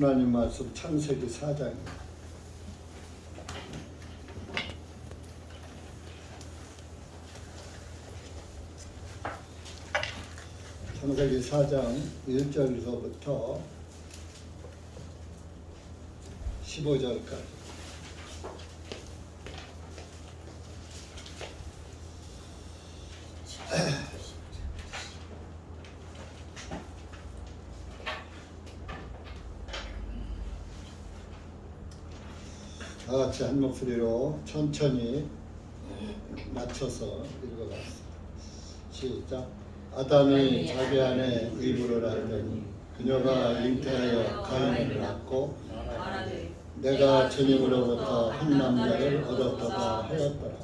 하나님 말씀 창세기 4장입니다. 창세기 4장 1절서부터 15절까지. 다 같이 한 목소리로 천천히 맞춰서 읽어봤습니다. 시작. 아담이 자기 아내 이브를 알더니 그녀가 잉태하여 가인을 낳고 내가 주님으로부터 한 남자를 얻었다가 하였더라.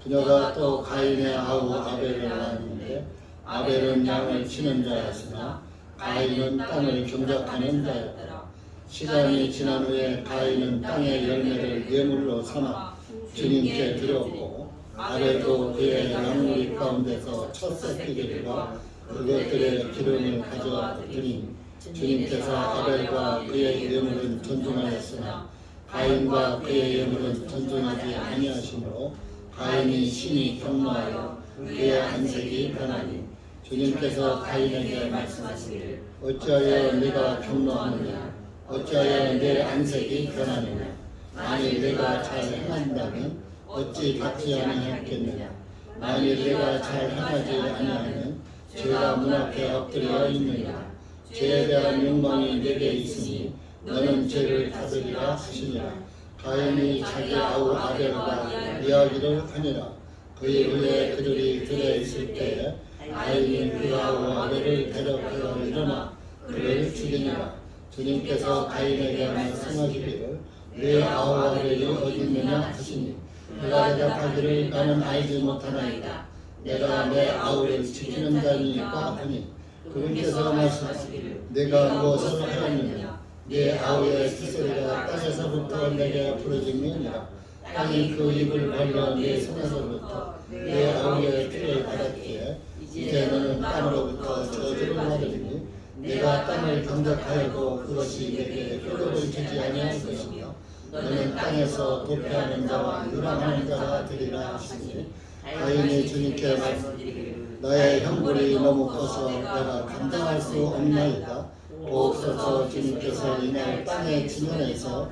그녀가 또 가인의 아우 아벨을 낳았는데 아벨은 양을 치는 자였으나 가인은 땅을 경작하는 자였더라. 시간이 지난 후에 가인은 땅의 열매를 예물로 삼아 주님께 드렸고 아벨도 그의 양무리 가운데서 첫 새끼들과 그것들의 기름을 가져왔더니 주님께서 아벨과 그의 예물은 존중하였으나 가인과 그의 예물은 존중하지 아니하시므로 가인이 심히 경노하여 그의 안색이 변하니 주님께서 가인에게 말씀하시기를 어찌하여 네가 경노하느냐 어찌하여 내 안색이 변하느냐 만일 내가 잘 행한다면 어찌 받지 아니하겠느냐 만일 내가 잘 행하지 아니하면 죄가 문 앞에 엎드려 있느냐 죄에 대한 욕망이 내게 있으니 너는 죄를 다스리라 하시니라. 가인이 자기 아우 아벨과 이야기를 하니라. 그의 후에 그들이 들에 있을 때에 가인이 그 아우 아벨을 대적하여 일어나 그를 죽이니라. 주님께서 가인에게 말씀하시기를 내 아우 아벨이 어디 있느냐 하시니 그가 대답하기를 나는 알지 못하나이다. 내가 내 아우를 지키는 자니까 하니 그분께서 말씀하시기를 내가 무엇을 하였느냐 내 아우의 숫소리가 땅에서부터 내게 부러지느니라. 땅이 그 입을 벌려 내 손에서부터 내 아우의 피를 받았기에 이제 너는 땅으로부터 저주를 받으리니 내가 땅을 경작하여도 그것이 내게 효력을 주지 아니할 것이며 너는 땅에서 도피하는 자와 유랑하는 자가 되리라 하시니 가인이 주님께 말씀드리기를 나의 형벌이 너무 커서 내가 감당할 수 없나이다. 보옵소서. 주님께서 이날 땅의 지면에서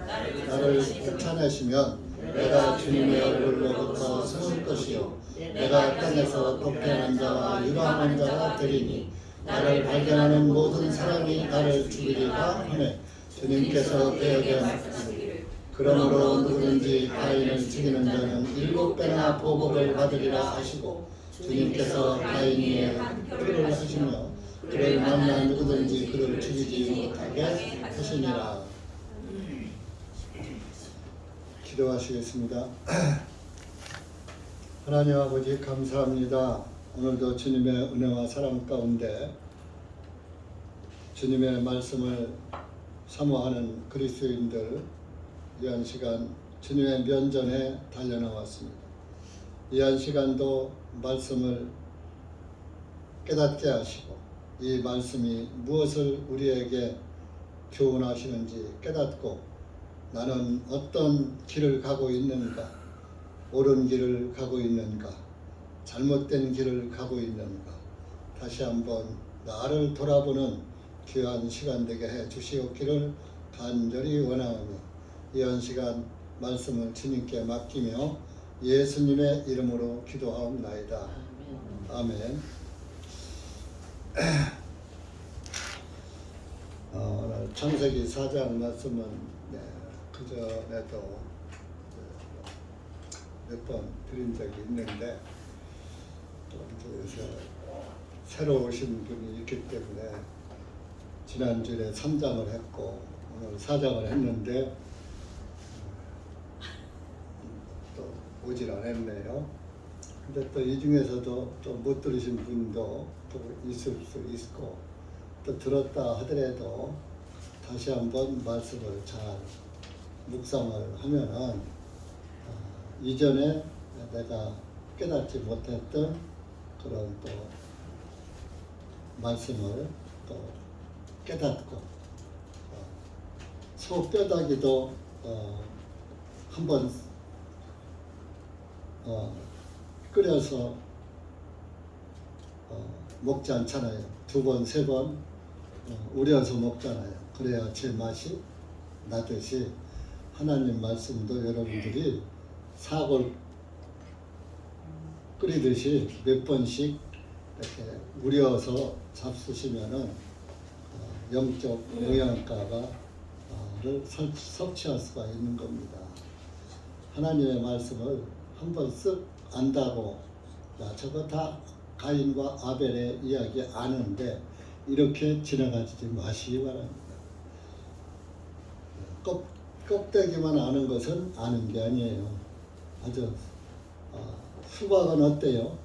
나를 쫓아내시면 내가 주님의 얼굴로부터 숨을 것이요 내가 땅에서 도피하는 자와 유랑하는 자가 되리니 나를 발견하는 모든 사람이 나를 죽이리라 하네. 주님께서 그에게 말씀하시기를 그러므로 누구든지 가인을 죽이는 자는 7배나 보복을 받으리라 하시고 주님께서 가인의 표를 하시며 그를 만나 누구든지 그를 죽이지 못하게 하시니라. 기도하시겠습니다. 하나님 아버지 감사합니다. 오늘도 주님의 은혜와 사랑 가운데 주님의 말씀을 사모하는 그리스도인들 이한 시간 주님의 면전에 달려나왔습니다. 이한 시간도 말씀을 깨닫게 하시고 이 말씀이 무엇을 우리에게 교훈하시는지 깨닫고 나는 어떤 길을 가고 있는가, 옳은 길을 가고 있는가, 잘못된 길을 가고 있는가 다시 한번 나를 돌아보는 귀한 시간 되게 해 주시옵기를 간절히 원하오며 이한 시간 말씀을 주님께 맡기며 예수님의 이름으로 기도하옵나이다. 아멘. 오늘 창세기 4장 말씀은 그전에도 몇 번 드린 적이 있는데 또 요새 새로 오신 분이 있기 때문에 지난주에 3장을 했고 오늘 4장을 했는데 또 오질 않았네요. 근데 또 이 중에서도 또 못 들으신 분도 또 있을 수 있고 또 들었다 하더라도 다시 한번 말씀을 잘 묵상을 하면은 이전에 내가 깨닫지 못했던 그런 또 말씀을 또 깨닫고 소 뼈다귀도 한번 끓여서 먹지 않잖아요. 2번, 3번 우려서 먹잖아요. 그래야 제맛이 나듯이 하나님 말씀도 여러분들이 사골 끓이듯이 몇 번씩 이렇게 우려서 잡수시면은 영적 영양가를 섭취할 수가 있는 겁니다. 하나님의 말씀을 한번 쓱 안다고 야, 저거 다 가인과 아벨의 이야기 아는데 이렇게 지나가지 마시기 바랍니다. 껍데기만 아는 것은 아는 게 아니에요. 아주 수박은 어때요?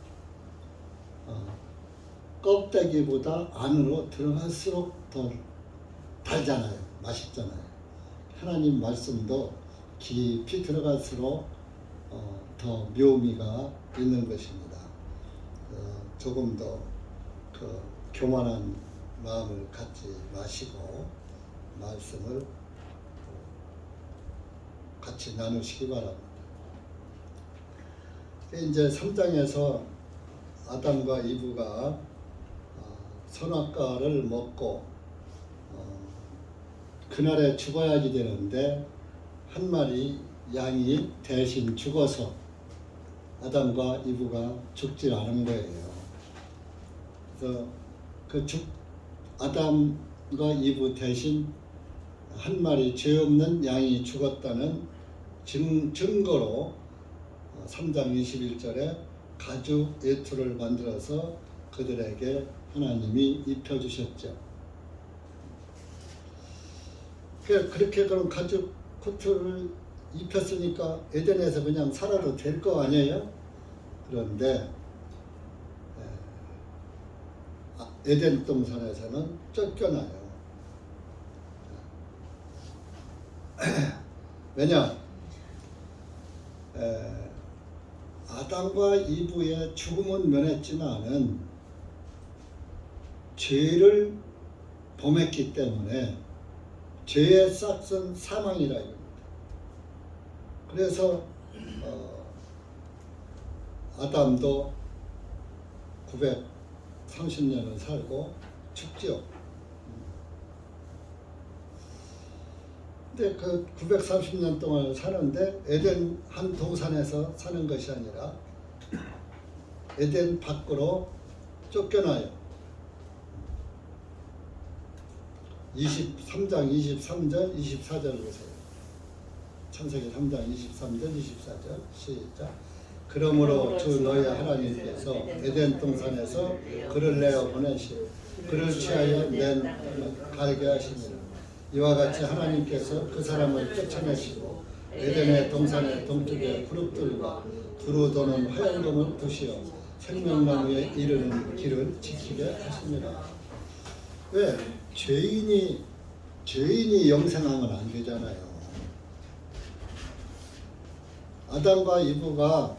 껍데기보다 안으로 들어갈수록 더 달잖아요. 맛있잖아요. 하나님 말씀도 깊이 들어갈수록 더 묘미가 있는 것입니다. 조금 더 교만한 마음을 갖지 마시고 말씀을 같이 나누시기 바랍니다. 이제 3장에서 아담과 이브가 선악과를 먹고 그날에 죽어야지 되는데 한 마리 양이 대신 죽어서 아담과 이브가 죽지 않은 거예요. 그래서 아담과 이브 대신 한 마리 죄 없는 양이 죽었다는 증거로 3장 21절에 가죽 외투를 만들어서 그들에게 하나님이 입혀주셨죠. 그렇게 그럼 가죽 코트를 입혔으니까 에덴에서 그냥 살아도 될 거 아니에요? 그런데 에덴 동산에서는 쫓겨나요. 왜냐? 아담과 이브의 죽음은 면했지만은 죄를 범했기 때문에 죄의 싹은 사망이라 이겁니다. 그래서 아담도 930년을 살고 죽지요. 근데 그 930년 동안 사는데 에덴 한 동산에서 사는 것이 아니라 에덴 밖으로 쫓겨나요. 23장 23절 24절 보세요. 창세기 3장 23절 24절 시작. 그러므로 주 너희 하나님께서 에덴 동산에서 그를 내어 보내시고 그를 취하여 낸 갈게 하시니라. 이와 같이 하나님께서 그 사람을 쫓아내시고 에덴의 동산의 동쪽에 그룹들과 두루 도는 화영금을 부시어 생명나무에 이르는 길을 지키게 하십니다. 왜? 죄인이 영생하면 안 되잖아요. 아담과 이브가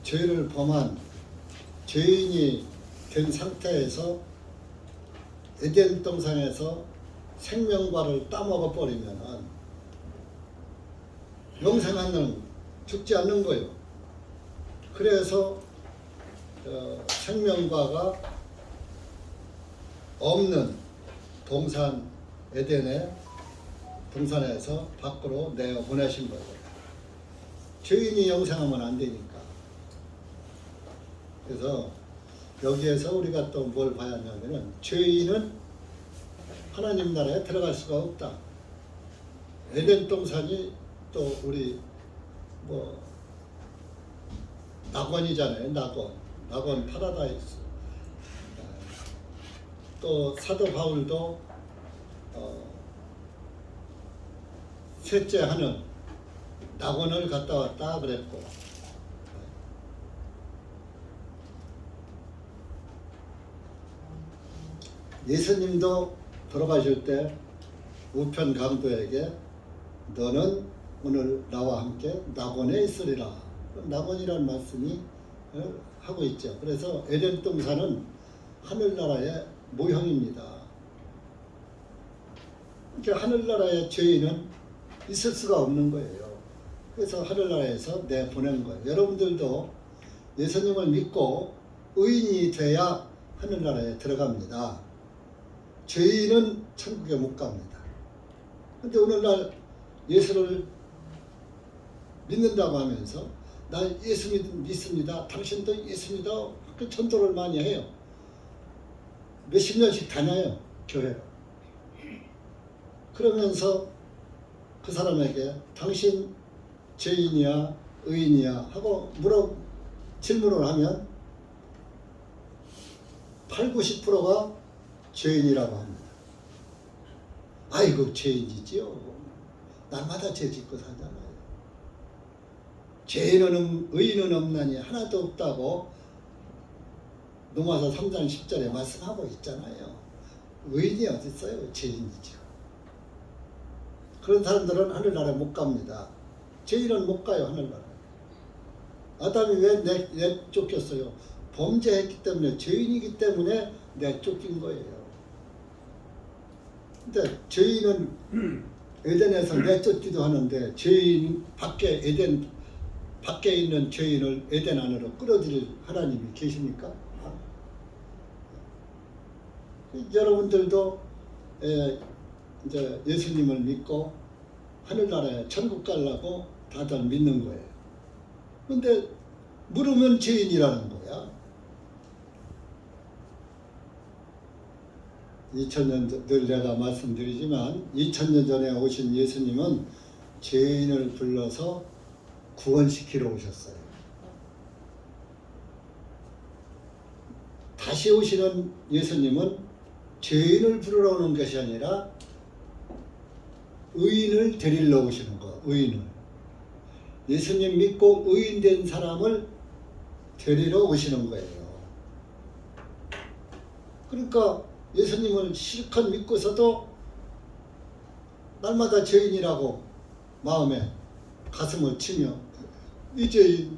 죄를 범한 죄인이 된 상태에서 에덴 동산에서 생명과를 따먹어 버리면은 영생하는 죽지 않는 거예요. 그래서 생명과가 없는 동산 에덴의 동산에서 밖으로 내어 보내신 거예요. 죄인이 영생하면 안 되니까. 그래서 여기에서 우리가 또 뭘 봐야 하냐면은 죄인은 하나님 나라에 들어갈 수가 없다. 에덴 동산이 또 우리 낙원이잖아요. 낙원 파라다이스. 또 사도 바울도 셋째 하는 낙원을 갔다 왔다 그랬고, 예수님도 돌아가실 때 우편 강도에게 너는 오늘 나와 함께 낙원에 있으리라. 낙원이라는 말씀이 하고 있죠. 그래서 에덴 동산은 하늘나라의 모형입니다. 그러니까 하늘나라의 죄인은 있을 수가 없는 거예요. 그래서 하늘나라에서 내보낸 거예요. 여러분들도 예수님을 믿고 의인이 돼야 하늘나라에 들어갑니다. 죄인은 천국에 못 갑니다. 근데 오늘날 예수를 믿는다고 하면서 나 예수 믿습니다. 당신도 예수 믿어. 그 전도를 많이 해요. 몇십 년씩 다녀요. 교회로. 그러면서 그 사람에게 당신 죄인이야 의인이야 하고 질문을 하면 8, 90%가 죄인이라고 합니다. 아이고 죄인이지요. 날마다 죄 짓고 살잖아요. 죄인은 의인은 없나니 하나도 없다고 로마서 3장 10절에 말씀하고 있잖아요. 의인이 어디 있어요? 죄인이죠. 그런 사람들은 하늘나라에 못 갑니다. 죄인은 못 가요. 하늘나라에. 아담이 왜 내쫓겼어요? 범죄했기 때문에, 죄인이기 때문에 내쫓긴 거예요. 근데 죄인은 에덴에서 내쫓기도 하는데 죄인 에덴 밖에 있는 죄인을 에덴 안으로 끌어들일 하나님이 계십니까? 여러분들도 이제 예수님을 믿고 하늘나라에 천국 가려고 다들 믿는 거예요. 근데 물으면 죄인이라는 거야. 2000년 늘 내가 말씀드리지만 2000년 전에 오신 예수님은 죄인을 불러서 구원시키러 오셨어요. 다시 오시는 예수님은 죄인을 부르러 오는 것이 아니라 의인을 데리러 오시는 거. 의인을. 예수님 믿고 의인된 사람을 데리러 오시는 거예요. 그러니까 예수님을 실컷 믿고서도 날마다 죄인이라고 마음에 가슴을 치며 이제를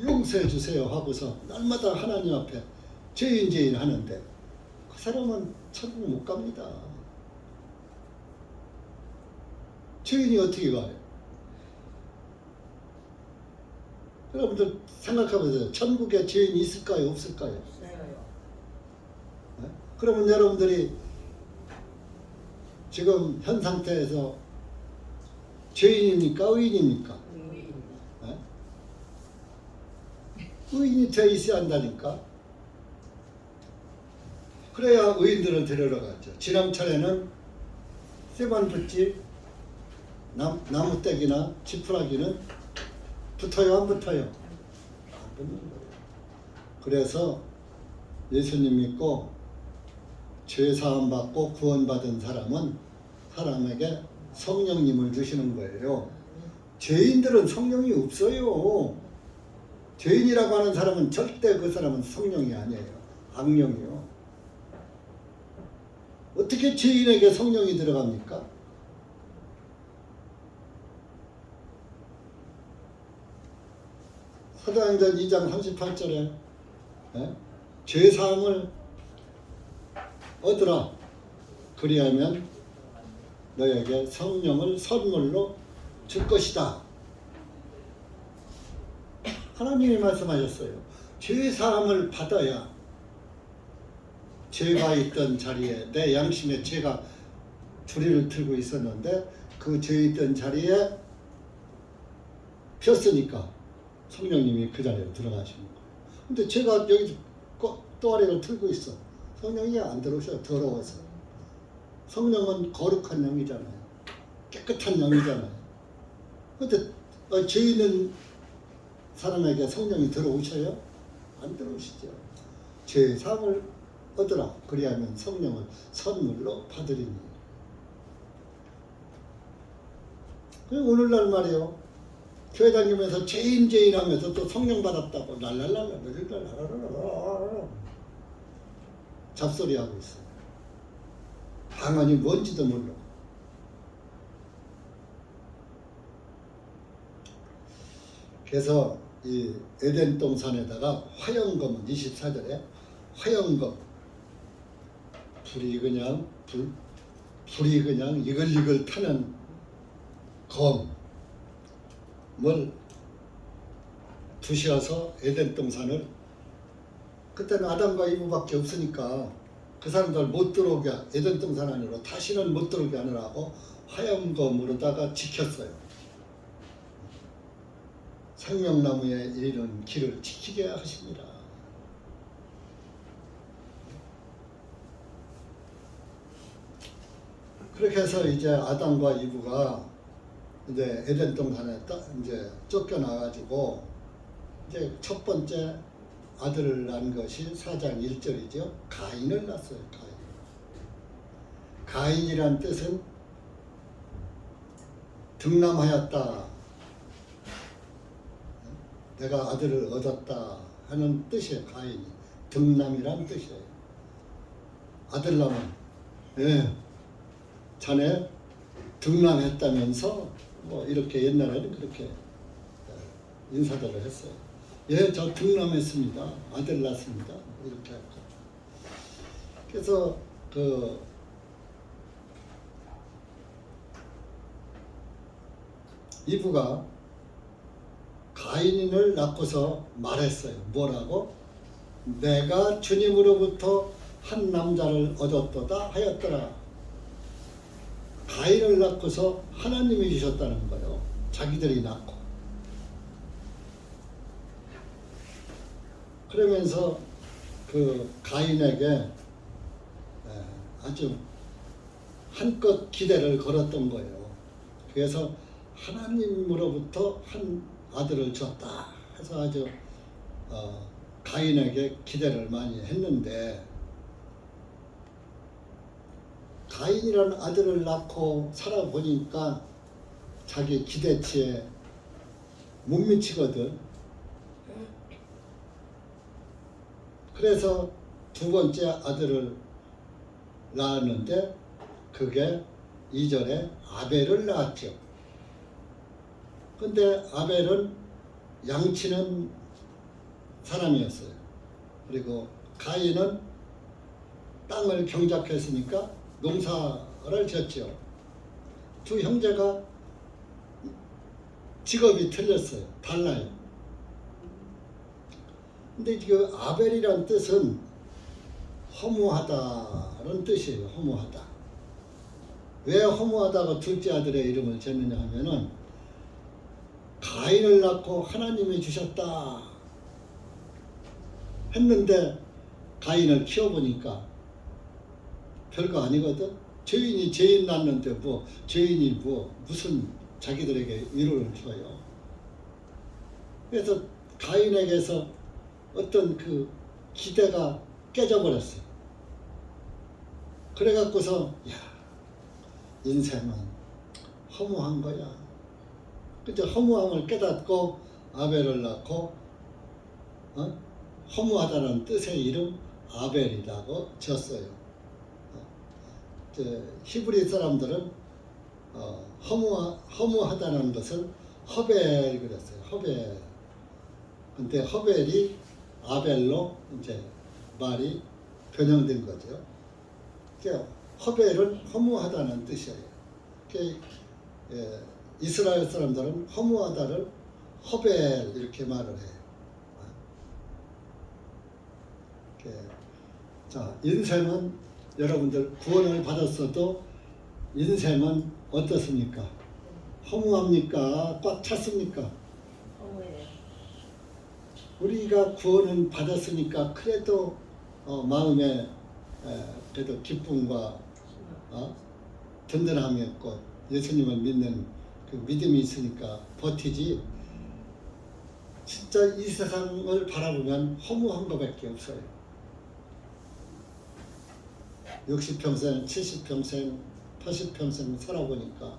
용서해 주세요 하고서 날마다 하나님 앞에 죄인 하는데 그 사람은 천국 못 갑니다. 죄인이 어떻게 가요? 여러분들 생각해보세요. 천국에 죄인이 있을까요? 없을까요? 네? 그러면 여러분들이 지금 현 상태에서 죄인입니까? 의인입니까? 네? 의인이 돼 있어야 한다니까. 그래야 의인들을 데리러 가죠. 지난철에는 쇠반붙지 나무떼기나 지푸라기는 붙어요, 안 붙어요? 안 붙는 거예요. 그래서 예수님 믿고 죄 사함 받고 구원받은 사람은 사람에게 성령님을 주시는 거예요. 죄인들은 성령이 없어요. 죄인이라고 하는 사람은 절대 그 사람은 성령이 아니에요. 악령이요. 어떻게 죄인에게 성령이 들어갑니까? 사도행전 2장 38절에 죄사함을 얻으라. 그리하면 너에게 성령을 선물로 줄 것이다. 하나님이 말씀하셨어요. 죄사함을 받아야 죄가 있던 자리에 내 양심에 죄가 주리를 들고 있었는데 그 죄 있던 자리에 폈으니까 성령님이 그 자리에 들어가시는 거예요. 근데 제가 여기 또아리를 틀고 있어. 성령이 안 들어오셔요. 더러워서. 성령은 거룩한 영이잖아요. 깨끗한 영이잖아요. 근데 죄 있는 사람에게 성령이 들어오셔요? 안 들어오시죠. 죄 사함을 얻으라. 그리하면 성령을 선물로 받으리니. 오늘날 말이요. 교회 다니면서 죄인 하면서 또 성령 받았다고 랄랄랄라 잡소리 하고 있어요. 방언이 뭔지도 몰라. 그래서 이 에덴 동산에다가 화영검은 24절에 화영검 불이 그냥 이글이글 타는 검을 두셔서 에덴 동산을, 그때는 아담과 이브밖에 없으니까 그 사람들 못 들어오게, 에덴 동산 안으로 다시는 못 들어오게 하느라고 화염검으로다가 지켰어요. 생명나무에 이르는 길을 지키게 하십니다. 그렇게 해서 이제 아담과 이브가 이제 에덴 동산에 이제 쫓겨나가지고 이제 첫 번째 아들을 낳은 것이 4장 1절이죠. 가인을 낳았어요. 가인이란 뜻은 득남하였다, 내가 아들을 얻었다 하는 뜻이에요. 가인이 득남이란 뜻이에요. 아들 낳으면 자네 득남했다면서 뭐 이렇게 옛날에는 그렇게 인사들을 했어요. 예, 저 득남했습니다. 아들 낳습니다. 이렇게 하고. 그래서 이브가 가인을 낳고서 말했어요. 뭐라고? 내가 주님으로부터 한 남자를 얻었도다 하였더라. 가인을 낳고서 하나님이 주셨다는 거예요. 자기들이 낳고. 그러면서 그 가인에게 아주 한껏 기대를 걸었던 거예요. 그래서 하나님으로부터 한 아들을 줬다 해서 아주 가인에게 기대를 많이 했는데, 가인이라는 아들을 낳고 살아보니까 자기 기대치에 못 미치거든. 그래서 두 번째 아들을 낳았는데 그게 2절에 아벨을 낳았죠. 근데 아벨은 양치는 사람이었어요. 그리고 가인은 땅을 경작했으니까 농사를 지었죠. 두 형제가 직업이 틀렸어요. 달라요. 근데 그 아벨이란 뜻은 허무하다는 뜻이에요. 허무하다. 왜 허무하다고 둘째 아들의 이름을 짓느냐 하면은 가인을 낳고 하나님이 주셨다 했는데 가인을 키워보니까 별거 아니거든. 죄인 낳는데 죄인이 무슨 자기들에게 위로를 줘요. 그래서 가인에게서 어떤 그 기대가 깨져버렸어요. 그래갖고서 야, 인생은 허무한 거야. 그저 허무함을 깨닫고 아벨을 낳고 허무하다는 뜻의 이름 아벨이라고 지었어요. 히브리 사람들은 허무하다는 것은 허벨 그랬어요. 허벨. 근데 허벨이 아벨로 이제 말이 변형된 거죠. 그러니까 허벨은 허무하다는 뜻이에요. 그러니까 이스라엘 사람들은 허무하다를 허벨 이렇게 말을 해요. 자, 인생은 여러분들 구원을 받았어도 인생은 어떻습니까? 허무합니까? 꽉 찼습니까? 허무해요. 우리가 구원은 받았으니까 그래도 마음에 그래도 기쁨과 든든함이 있고 예수님을 믿는 그 믿음이 있으니까 버티지. 진짜 이 세상을 바라보면 허무한 것밖에 없어요. 60평생, 70평생, 80평생 살아보니까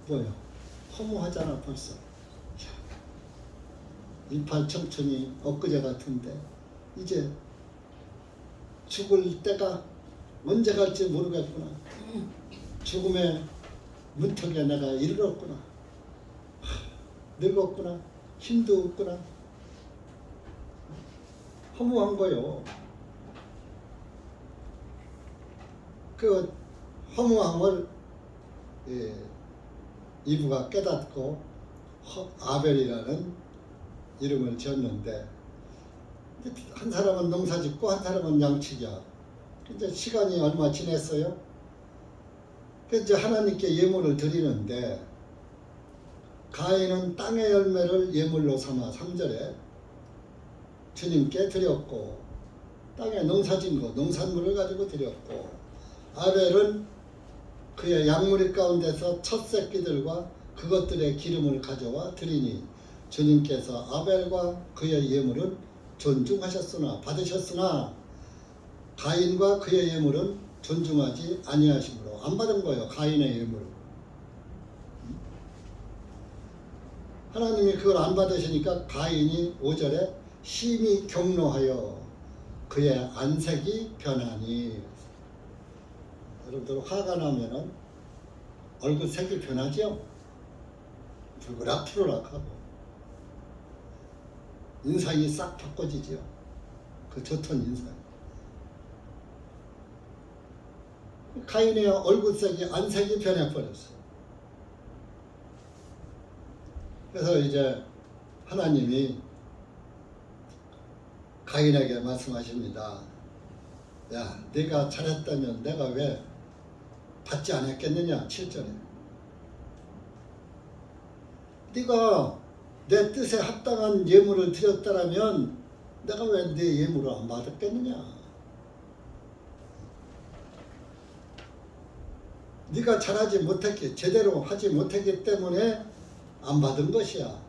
뭐예요? 허무하잖아 벌써. 이팔 청춘이 엊그제 같은데 이제 죽을 때가 언제 갈지 모르겠구나. 죽음의 문턱에 내가 이르렀구나. 늙었구나. 힘도 없구나. 허무한 거요. 그 허무함을 이브가 깨닫고 아벨이라는 이름을 지었는데, 한 사람은 농사짓고 한 사람은 양치기야. 이제 시간이 얼마 지났어요. 이제 하나님께 예물을 드리는데, 가인은 땅의 열매를 예물로 삼아 3절에 주님께 드렸고, 땅에 농사진 것, 농산물을 가지고 드렸고, 아벨은 그의 양무리 가운데서 첫 새끼들과 그것들의 기름을 가져와 드리니 주님께서 아벨과 그의 예물은 존중하셨으나 받으셨으나 가인과 그의 예물은 존중하지 아니하심으로 안 받은 거예요. 가인의 예물. 하나님이 그걸 안 받으시니까 가인이 5절에 심히 경노하여 그의 안색이 변하니. 여러분들 화가 나면은 얼굴 색이 변하죠? 푸르락푸르락하고 인상이 싹 바꿔지죠. 그 좋던 인상. 가인의 얼굴색이 안색이 변해버렸어요. 그래서 이제 하나님이 가인에게 말씀하십니다. 야, 네가 잘했다면 내가 왜 받지 않았겠느냐. 7절에 네가 내 뜻에 합당한 예물을 드렸다라면 내가 왜 네 예물을 안 받았겠느냐. 네가 잘하지 못했기, 제대로 하지 못했기 때문에 안 받은 것이야.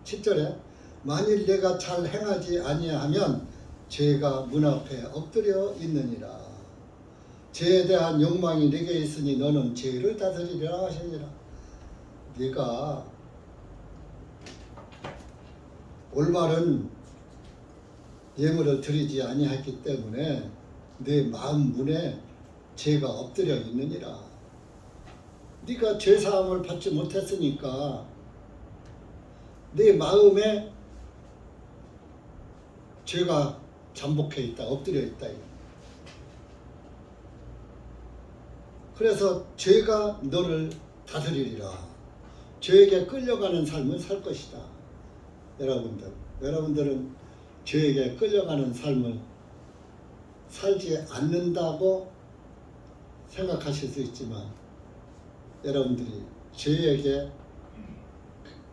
10절에 만일 내가 잘 행하지 아니하면 죄가 문 앞에 엎드려 있느니라. 죄에 대한 욕망이 네게 있으니 너는 죄를 다스리라 하시니라. 네가 올바른 예물을 드리지 아니했기 때문에 네 마음 문에 죄가 엎드려 있느니라. 네가 죄사함을 받지 못했으니까 네 마음에 죄가 잠복해 있다, 엎드려 있다. 그래서 죄가 너를 다스리리라. 죄에게 끌려가는 삶을 살 것이다. 여러분들은 죄에게 끌려가는 삶을 살지 않는다고 생각하실 수 있지만 여러분들이 죄에게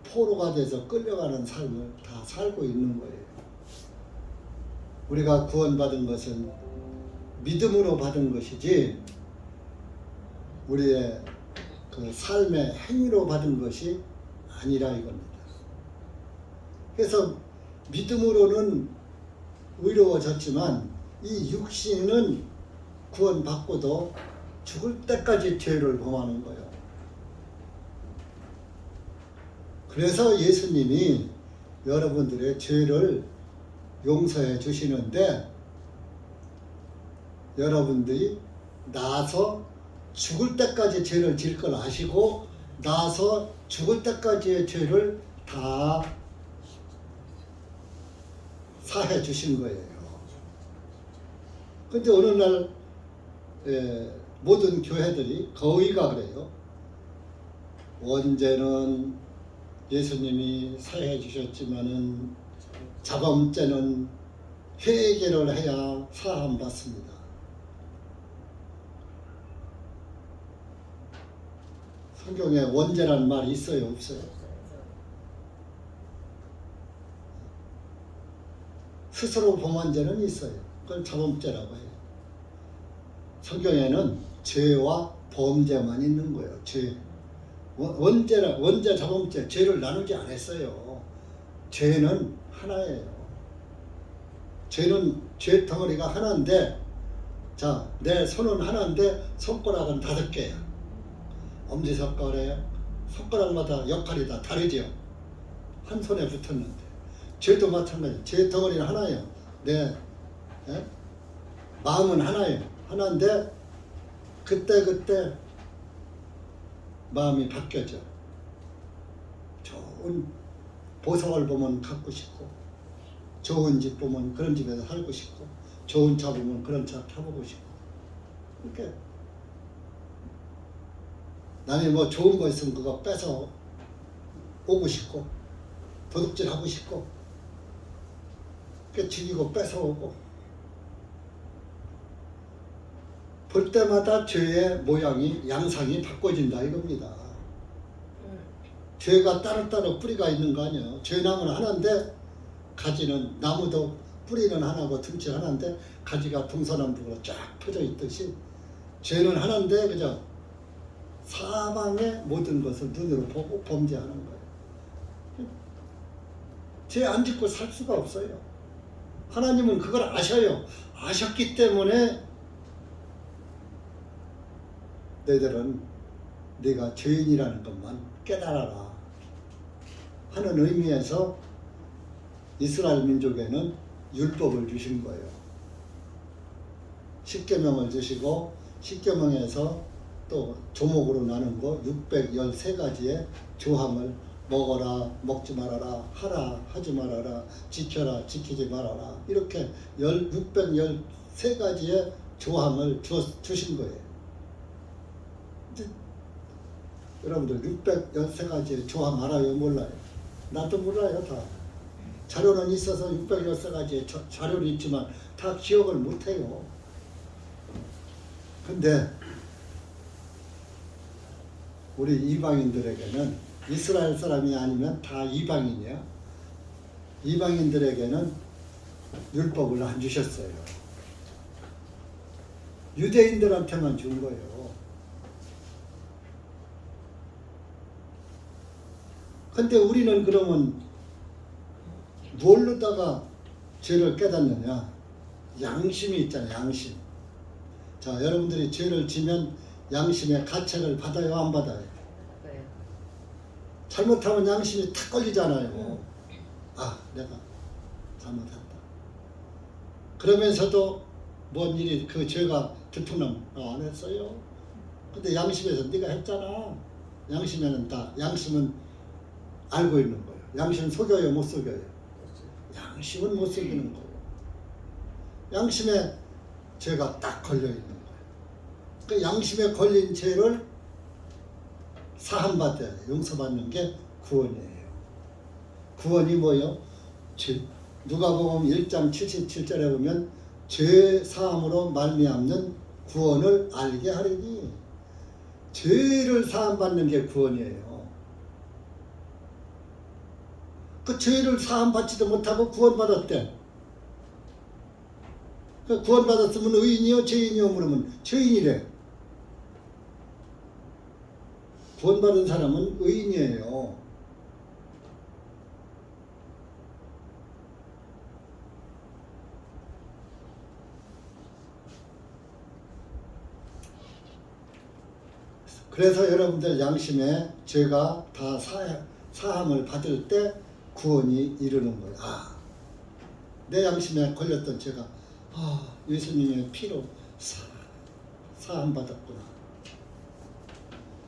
포로가 돼서 끌려가는 삶을 다 살고 있는 거예요. 우리가 구원받은 것은 믿음으로 받은 것이지 우리의 그 삶의 행위로 받은 것이 아니라 이겁니다. 그래서 믿음으로는 의로워졌지만 이 육신은 구원받고도 죽을 때까지 죄를 범하는 거예요. 그래서 예수님이 여러분들의 죄를 용서해 주시는데 여러분들이 나서 죽을 때까지 죄를 질 걸 아시고 나서 죽을 때까지의 죄를 다 사해 주신 거예요. 근데 어느 날 모든 교회들이 거의가 그래요. 원죄는 예수님이 사해 주셨지만은 자범죄는 회개를 해야 사함 받습니다. 성경에 원죄라는 말이 있어요, 없어요? 스스로 범한 죄는 있어요. 그걸 자범죄라고 해요. 성경에는 죄와 범죄만 있는 거예요. 죄. 원죄, 자범죄, 죄를 나누지 않았어요. 죄는 하나예요. 죄는 죄 덩어리가 하나인데, 자, 내 손은 하나인데 손가락은 5개야. 손가락마다 역할이 다 다르죠. 한 손에 붙었는데 죄도 마찬가지. 죄 덩어리는 하나예요. 내 마음은 하나예요. 하나인데 그때 마음이 바뀌어져. 좋은 보석을 보면 갖고 싶고, 좋은 집 보면 그런 집에서 살고 싶고, 좋은 차 보면 그런 차 타보고 싶고, 이렇게 남이 뭐 좋은 거 있으면 그거 뺏어 오고 싶고 도둑질 하고 싶고 죽이고 뺏어오고 볼 때마다 죄의 모양이 양상이 바꿔진다 이겁니다. 죄가 따로따로 뿌리가 있는 거 아니에요. 죄나무는 하나인데 가지는 나무도 뿌리는 하나고 둥치 하나인데 가지가 동서남북으로 쫙 펴져 있듯이 죄는 하나인데 그저 사방의 모든 것을 눈으로 보고 범죄하는 거예요. 죄 안 짓고 살 수가 없어요. 하나님은 그걸 아셔요. 아셨기 때문에 너희들은 네가 죄인이라는 것만 깨달아라 하는 의미에서 이스라엘 민족에는 율법을 주신 거예요. 십계명을 주시고 십계명에서 또 조목으로 나눈 거 613가지의 조항을 먹어라 먹지 말아라 하라 하지 말아라 지켜라 지키지 말아라 이렇게 613가지의 조항을 주신 거예요. 여러분들 613가지의 조항 알아요? 몰라요? 나도 몰라요. 다 자료는 있어서 613가지의 자료는 있지만 다 기억을 못해요. 근데 우리 이방인들에게는 이스라엘 사람이 아니면 다 이방인이야. 이방인들에게는 율법을 안 주셨어요. 유대인들한테만 준 거예요. 근데 우리는 그러면 뭘로다가 죄를 깨닫느냐? 양심이 있잖아요. 양심. 자, 여러분들이 죄를 지면 양심의 가책을 받아요? 안 받아요? 네. 잘못하면 양심이 탁 걸리잖아요. 아, 내가 잘못했다. 그러면서도 뭔 일이 그 죄가 들통나면 안 했어요. 근데 양심에서 네가 했잖아. 양심에는 다 양심은 알고 있는 거예요. 양심은 속여요, 못 속여요? 양심은 못 속이는 거예요. 양심에 죄가 딱 걸려 있는 거예요. 그 양심에 걸린 죄를 사함받아야 용서받는 게 구원이에요. 구원이 뭐예요? 누가복음 1장 77절에 보면 죄 사함으로 말미암는 구원을 알게 하리니 죄를 사함받는 게 구원이에요. 그 죄를 사함받지도 못하고 구원받았대. 그 구원받았으면 의인이요 죄인이요 물으면 죄인이래. 구원받은 사람은 의인이에요. 그래서 여러분들 양심에 죄가 다 사함을 받을 때 구원이 이르는 거예요. 아, 내 양심에 걸렸던 죄가 예수님의 피로 사함 받았구나.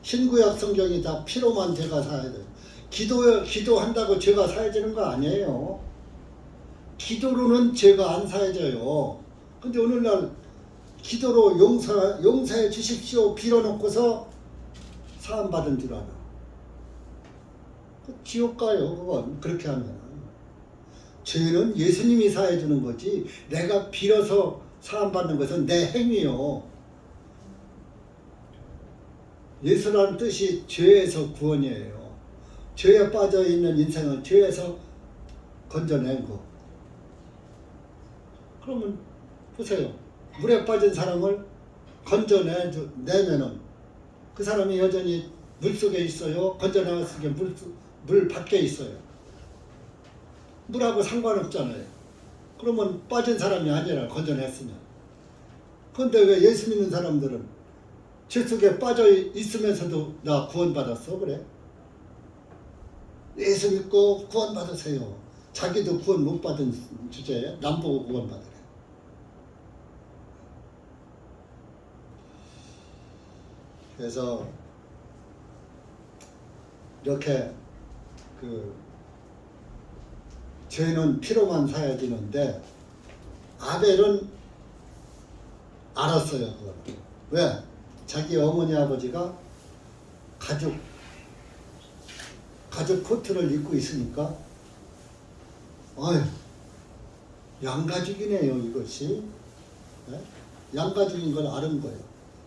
신구약 성경이 다 피로만 죄가 사야 돼요. 기도한다고 죄가 사해지는 거 아니에요. 기도로는 죄가 안 사해져요. 근데 오늘날 기도로 용서해 주십시오 빌어놓고서 사함 받은 줄 알아. 지옥 가요. 그건 그렇게 하면. 죄는 예수님이 사해 주는 거지 내가 빌어서 사함 받는 것은 내 행위요. 예수라는 뜻이 죄에서 구원이에요. 죄에 빠져 있는 인생은 죄에서 건져낸 거. 그러면 보세요. 물에 빠진 사람을 건져내면은 그 사람이 여전히 물 속에 있어요. 건져내었을 때 물 밖에 있어요. 물하고 상관없잖아요. 그러면 빠진 사람이 아니라 건져냈으면. 그런데 왜 예수 믿는 사람들은 죄 속에 빠져 있으면서도 나 구원받았어 그래? 예수 믿고 구원받으세요. 자기도 구원 못 받은 주제에 남 보고 구원받으래. 그래서 이렇게 죄는 피로만 사해지는데 아벨은 알았어요. 그걸. 왜? 자기 어머니 아버지가 가죽 코트를 입고 있으니까 아유 양가죽이네요 이것이. 네? 양가죽인 걸 아는 거예요.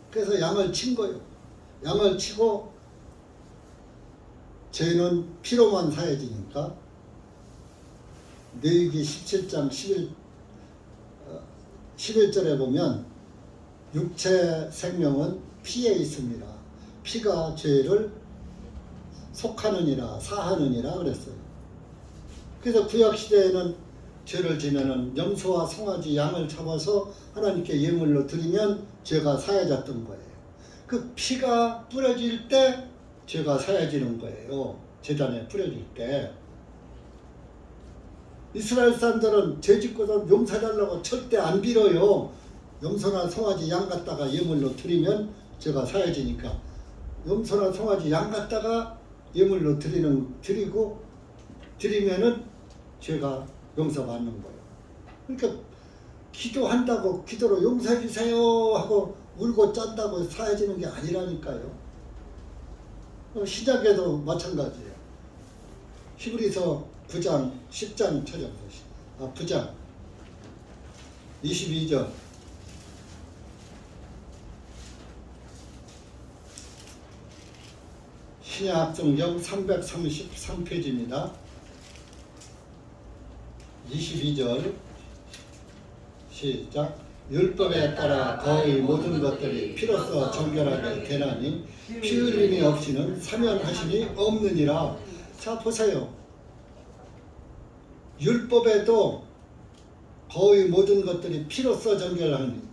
그래서 양을 친 거예요. 양을 치고 죄는 피로만 사해지니까 레위기 17장 11절에 보면 육체 생명은 피에 있습니다. 피가 죄를 속하느니라 사하느니라 그랬어요. 그래서 구약시대에는 죄를 지면은 염소와 송아지 양을 잡아서 하나님께 예물로 드리면 죄가 사해졌던 거예요. 그 피가 뿌려질 때 죄가 사해지는 거예요. 제단에 뿌려질 때. 이스라엘 사람들은 죄 짓고도 용서해달라고 절대 안 빌어요. 염소나 송아지 양 갖다가 예물로 드리면 죄가 사해지니까 염소나 송아지 양 갖다가 예물로 드리면은 죄가 용서받는 거예요. 그러니까 기도한다고 기도로 용서해 주세요 하고 울고 짠다고 사해지는 게 아니라니까요. 시작에도 마찬가지예요. 히브리서 9장 10장 찾아보세요. 9장 22절 신약성경 333페이지입니다. 22절 시작. 율법에 따라 거의 모든 것들이 피로써 정결하게 되나니 피 흘림이 없이는 사면하심이 없느니라. 자 보세요. 율법에도 거의 모든 것들이 피로써 정결하니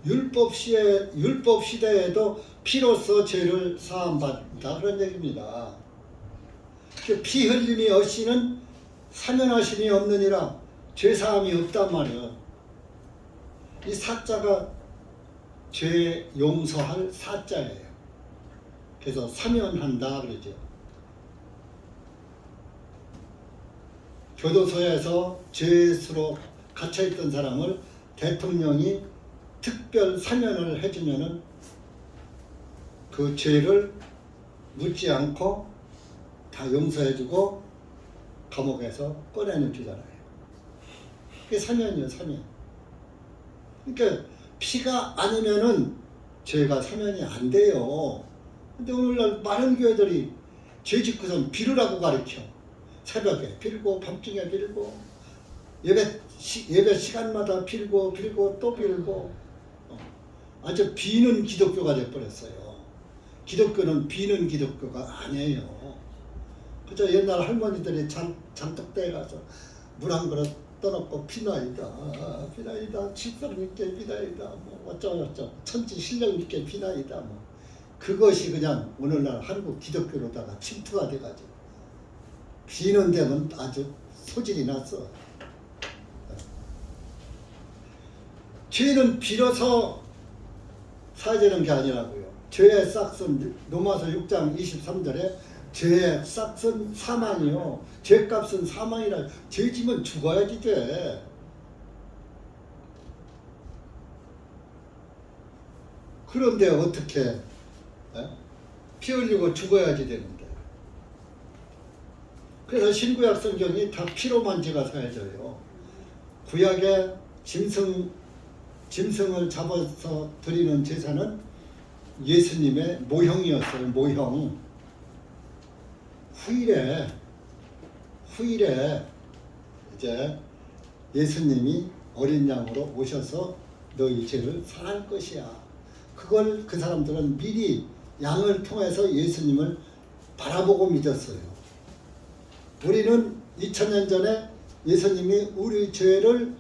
율법 시대에도 피로써 죄를 사함받는다 그런 얘기입니다. 피 흘림이 없이는 사면하심이 없느니라. 죄사함이 없단 말이에요. 이 사자가 죄 용서할 사자예요. 그래서 사면한다 그러죠. 교도소에서 죄수로 갇혀있던 사람을 대통령이 특별 사면을 해주면은 그 죄를 묻지 않고 다 용서해주고 감옥에서 꺼내주잖아요. 그게 사면이에요, 사면. 그러니까 피가 아니면은 죄가 사면이 안 돼요. 근데 오늘날 많은 교회들이 죄 짓고선 빌으라고 가르쳐. 새벽에 빌고 밤중에 빌고 예배 시간마다 빌고 또 빌고 아주 비는 기독교가 돼버렸어요. 기독교는 비는 기독교가 아니에요. 그저 옛날 할머니들이 장독대에 가서 물 한 그릇 떠놓고 비나이다 칠성 있게 비나이다 뭐 어쩌고저쩌고 천지 신령 있게 비나이다 뭐 그것이 그냥 오늘날 한국 기독교로다가 침투가 돼가지고 비는 데는 아주 소질이 났어. 죄는 빌어서 사해지는 게 아니라고요. 죄의 싹은 로마서 6장 23절에 죄의 싹은 사망이요. 죄값은 사망이라. 죄 지면 죽어야지 돼. 그런데 어떻게 피 흘리고 죽어야지 되는데. 그래서 신구약 성경이 다 피로만 죄가 사해져요. 구약에 짐승을 잡아서 드리는 제사는 예수님의 모형이었어요. 모형. 후일에 이제 예수님이 어린 양으로 오셔서 너희 죄를 사할 것이야. 그걸 그 사람들은 미리 양을 통해서 예수님을 바라보고 믿었어요. 우리는 2000년 전에 예수님이 우리 죄를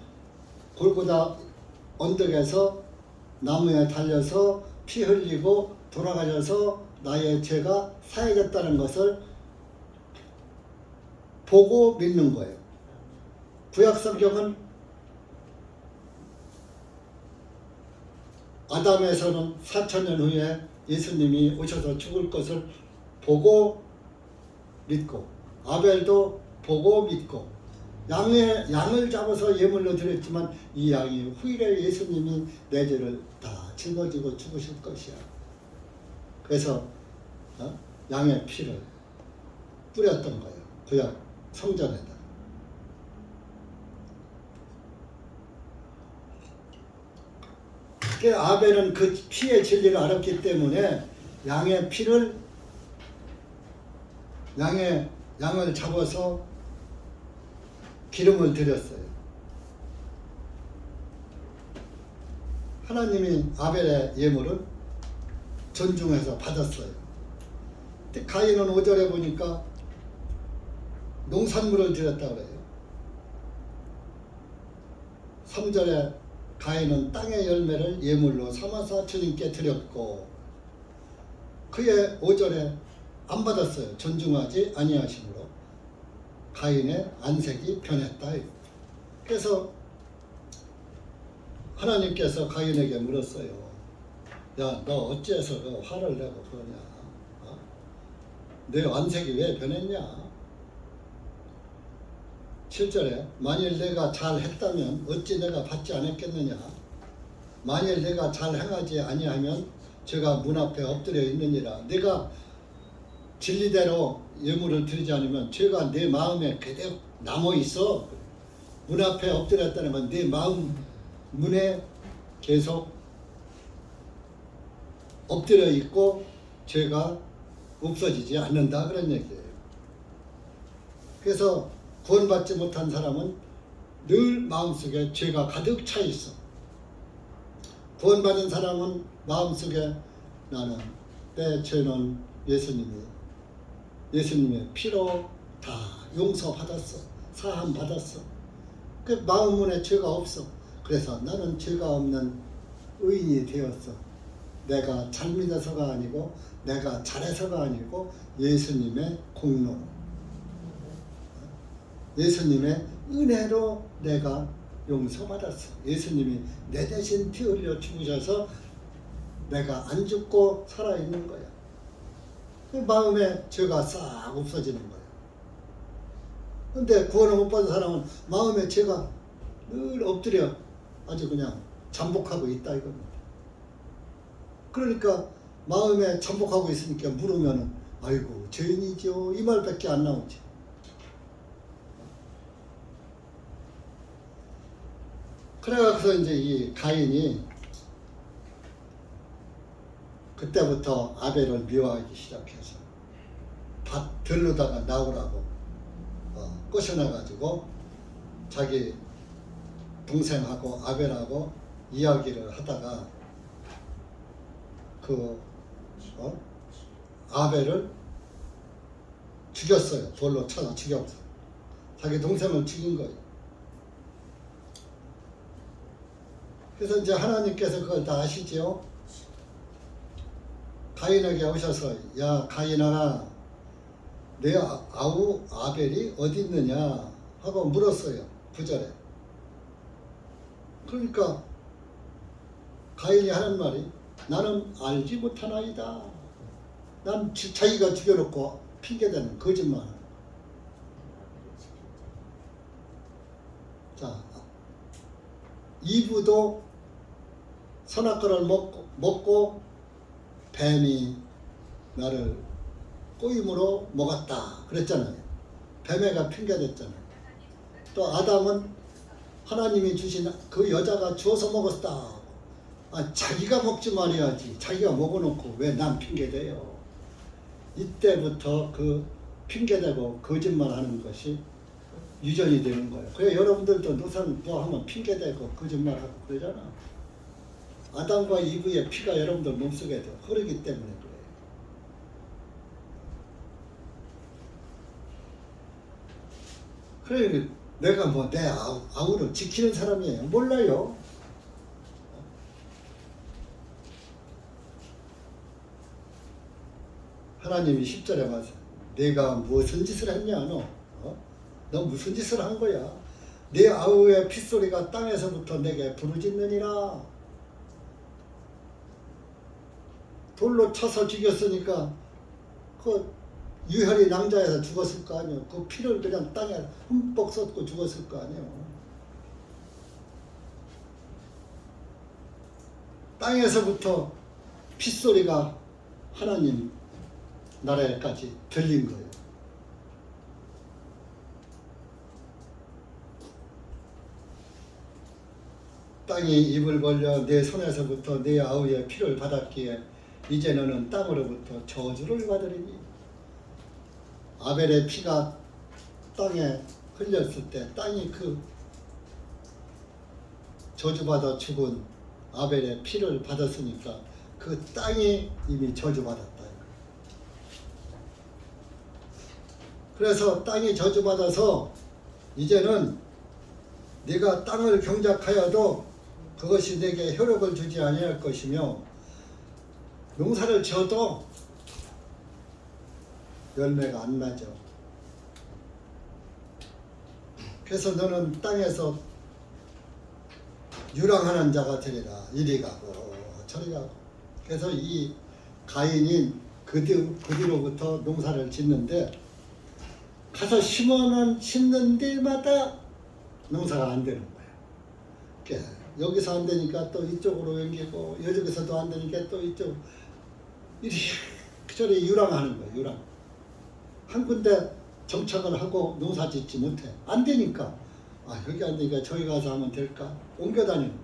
골고다 언덕에서 나무에 달려서 피 흘리고 돌아가셔서 나의 죄가 사해졌다는 것을 보고 믿는 거예요. 구약 성경은 아담에서는 4000년 후에 예수님이 오셔서 죽을 것을 보고 믿고 아벨도 보고 믿고 양을 잡아서 예물로 드렸지만 이 양이 후일에 예수님이 내 죄를 다 짊어지고 죽으실 것이야. 그래서 양의 피를 뿌렸던 거예요. 구약 성전에다. 아벨은 그 피의 진리를 알았기 때문에 양의 피를 양을 잡아서 기름을 드렸어요. 하나님이 아벨의 예물을 존중해서 받았어요. 근데 가인은 5절에 보니까 농산물을 드렸다 그래요. 3절에 가인은 땅의 열매를 예물로 삼아서 주님께 드렸고, 그의 5절에 안 받았어요. 존중하지 아니하심으로 가인의 안색이 변했다. 그래서 하나님께서 가인에게 물었어요. 야, 너 어째서 그 화를 내고 그러냐? 내 안색이 왜 변했냐? 7절에 만일 내가 잘했다면 어찌 내가 받지 않았겠느냐? 만일 내가 잘 행하지 아니하면 제가 문 앞에 엎드려 있느니라. 내가 진리대로 예물을 드리지 않으면 죄가 내 마음에 그대로 남아 있어. 문 앞에 엎드렸다는 건 내 마음 문에 계속 엎드려 있고 죄가 없어지지 않는다, 그런 얘기예요. 그래서 구원받지 못한 사람은 늘 마음속에 죄가 가득 차 있어. 구원받은 사람은 마음속에 나는 내 죄는 예수님의 피로 다 용서받았어. 사함 받았어. 그 마음 문에 죄가 없어. 그래서 나는 죄가 없는 의인이 되었어. 내가 잘 믿어서가 아니고 내가 잘해서가 아니고 예수님의 공로, 예수님의 은혜로 내가 용서받았어. 예수님이 내 대신 피 흘려 죽으셔서 내가 안 죽고 살아있는 거야. 그 마음에 죄가 싹 없어지는 거야. 근데 구원을 못 받은 사람은 마음에 죄가 늘 엎드려 아주 그냥 잠복하고 있다 이겁니다. 그러니까 마음에 잠복하고 있으니까 물으면은 아이고 죄인이죠 이 말밖에 안 나오지. 그래서 이제 이 가인이 그때부터 아벨을 미워하기 시작해서 밭 들르다가 나오라고 꼬셔놔가지고 자기 동생하고 아벨하고 이야기를 하다가 아벨을 죽였어요. 돌로 쳐서 죽였어. 자기 동생을 죽인 거예요. 그래서 이제 하나님께서 그걸 다 아시지요. 가인에게 오셔서 야 가인아 내 아우 아벨이 어디 있느냐 하고 물었어요. 9절에. 그러니까 가인이 하는 말이 나는 알지 못하나이다. 난 자기가 죽여놓고 핑계대는 거짓말. 자, 이브도 선악과를 먹고 뱀이 나를 꼬임으로 먹었다 그랬잖아요. 뱀애가 핑계댔잖아요. 또 아담은 하나님이 주신 그 여자가 주어서 먹었다. 자기가 먹지 말아야지. 자기가 먹어놓고 왜 난 핑계대요. 이때부터 그 핑계대고 거짓말하는 것이 유전이 되는 거예요. 그래 여러분들도 노산 뭐 하면 핑계대고 거짓말하고 그러잖아. 아담과 이브의 피가 여러분들 몸속에 흐르기 때문에 그래요. 그래 내가 뭐 내 아우를 지키는 사람이에요. 몰라요. 하나님이 10절에 말씀 내가 무슨 짓을 했냐 너? 너 무슨 짓을 한 거야? 내 아우의 핏소리가 땅에서부터 내게 부르짖느니라. 돌로 쳐서 죽였으니까 그 유혈이 낭자에서 죽었을 거 아니에요. 그 피를 그냥 땅에 흠뻑 쏟고 죽었을 거 아니에요. 땅에서부터 핏소리가 하나님 나라에까지 들린 거예요. 땅이 입을 벌려 내 손에서부터 내 아우의 피를 받았기에 이제 너는 땅으로부터 저주를 받으리니. 아벨의 피가 땅에 흘렸을 때 땅이 그 저주받아 죽은 아벨의 피를 받았으니까 그 땅이 이미 저주받았다. 그래서 땅이 저주받아서 이제는 네가 땅을 경작하여도 그것이 내게 효력을 주지 아니할 것이며 농사를 지어도 열매가 안 나죠. 그래서 너는 땅에서 유랑하는 자가 되리라. 이리 가고 저리 가고. 그래서 이 가인이 그 뒤로부터 농사를 짓는데 가서 심는 데마다 농사가 안 되는 거예요. 여기서 안 되니까 또 이쪽으로 옮기고 여기서도 안 되니까 또 이쪽 이리 저리 유랑하는 거예요. 유랑. 한 군데 정착을 하고 농사 짓지 못해. 안 되니까 여기 안 되니까 저기 가서 하면 될까? 옮겨 다니는 거예요.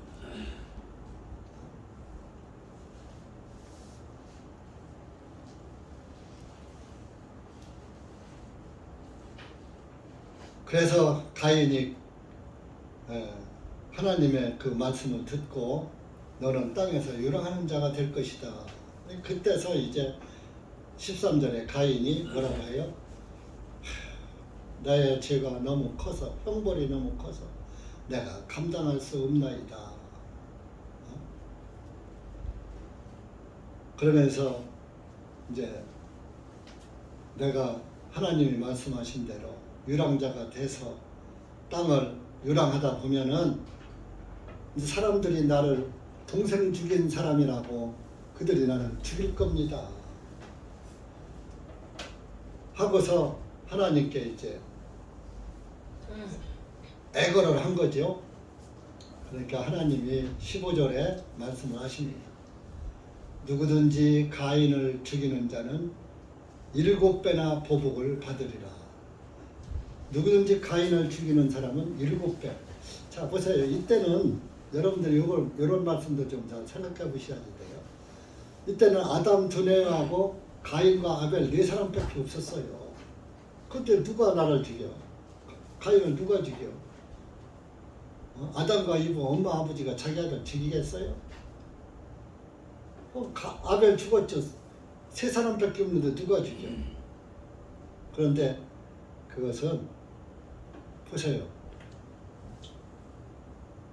그래서 가인이 하나님의 그 말씀을 듣고 너는 땅에서 유랑하는 자가 될 것이다. 그때서 이제 13절에 가인이 뭐라고 해요? 나의 죄가 너무 커서 형벌이 너무 커서 내가 감당할 수 없나이다. 그러면서 이제 내가 하나님이 말씀하신 대로 유랑자가 돼서 땅을 유랑하다 보면은 사람들이 나를 동생 죽인 사람이라고 그들이 나를 죽일 겁니다. 하고서 하나님께 이제 애걸을 한 거죠. 그러니까 하나님이 15절에 말씀을 하십니다. 누구든지 가인을 죽이는 자는 7배나 보복을 받으리라. 누구든지 가인을 죽이는 사람은 7배. 자 보세요. 이때는 여러분들이 이런 말씀도 좀 잘 생각해 보셔야 돼요. 이때는 아담 두뇌하고 가인과 아벨 4사람밖에 없었어요. 그때 누가 나를 죽여? 가인을 누가 죽여? 아담과 이브 엄마 아버지가 자기 아들 죽이겠어요? 아벨 죽었죠. 3사람밖에 없는데 누가 죽여? 그런데 그것은 보세요.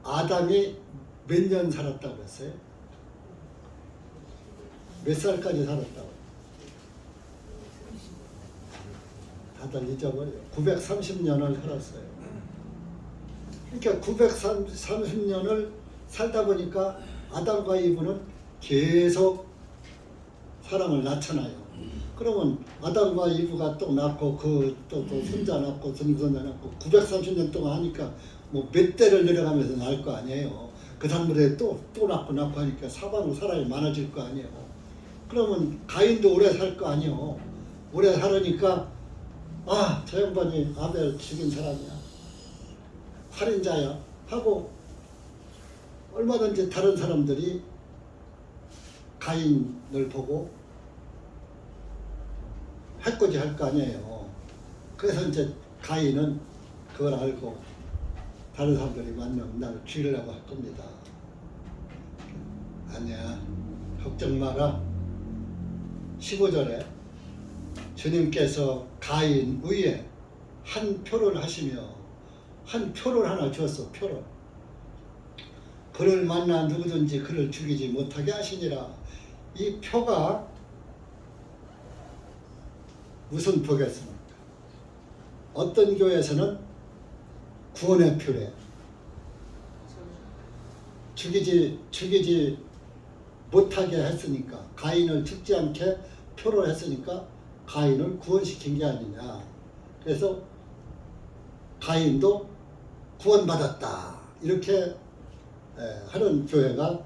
아담이 몇 년 살았다고 했어요? 몇 살까지 살았다고? 다들 잊어버려요. 930년을 살았어요. 그러니까 930년을 살다 보니까 아담과 이브는 계속 사람을 낳잖아요. 그러면 아담과 이브가 또 낳고 또 손자 낳고 손자 낳고 930년 동안 하니까 뭐 몇 대를 내려가면서 낳을 거 아니에요. 그 다음에 또 낳고 하니까 사방으로 사람이 많아질 거 아니에요. 그러면 가인도 오래 살 거 아니에요. 오래 살으니까 저 양반이 아벨 죽인 사람이야. 살인자야. 하고 얼마든지 다른 사람들이 가인을 보고 해코지 할 거 아니에요. 그래서 이제 가인은 그걸 알고 다른 사람들이 만나면 나를 죽이려고 할 겁니다. 아니야. 걱정 마라. 15절에 주님께서 가인 위에 한 표를 하시며 한 표를 하나 주었어. 표를. 그를 만나 누구든지 그를 죽이지 못하게 하시니라. 이 표가 무슨 표겠습니까? 어떤 교회에서는 구원의 표래. 죽이지 못하게 했으니까, 가인을 죽지 않게 표를 했으니까 가인을 구원시킨 게 아니냐. 그래서 가인도 구원받았다. 이렇게 하는 교회가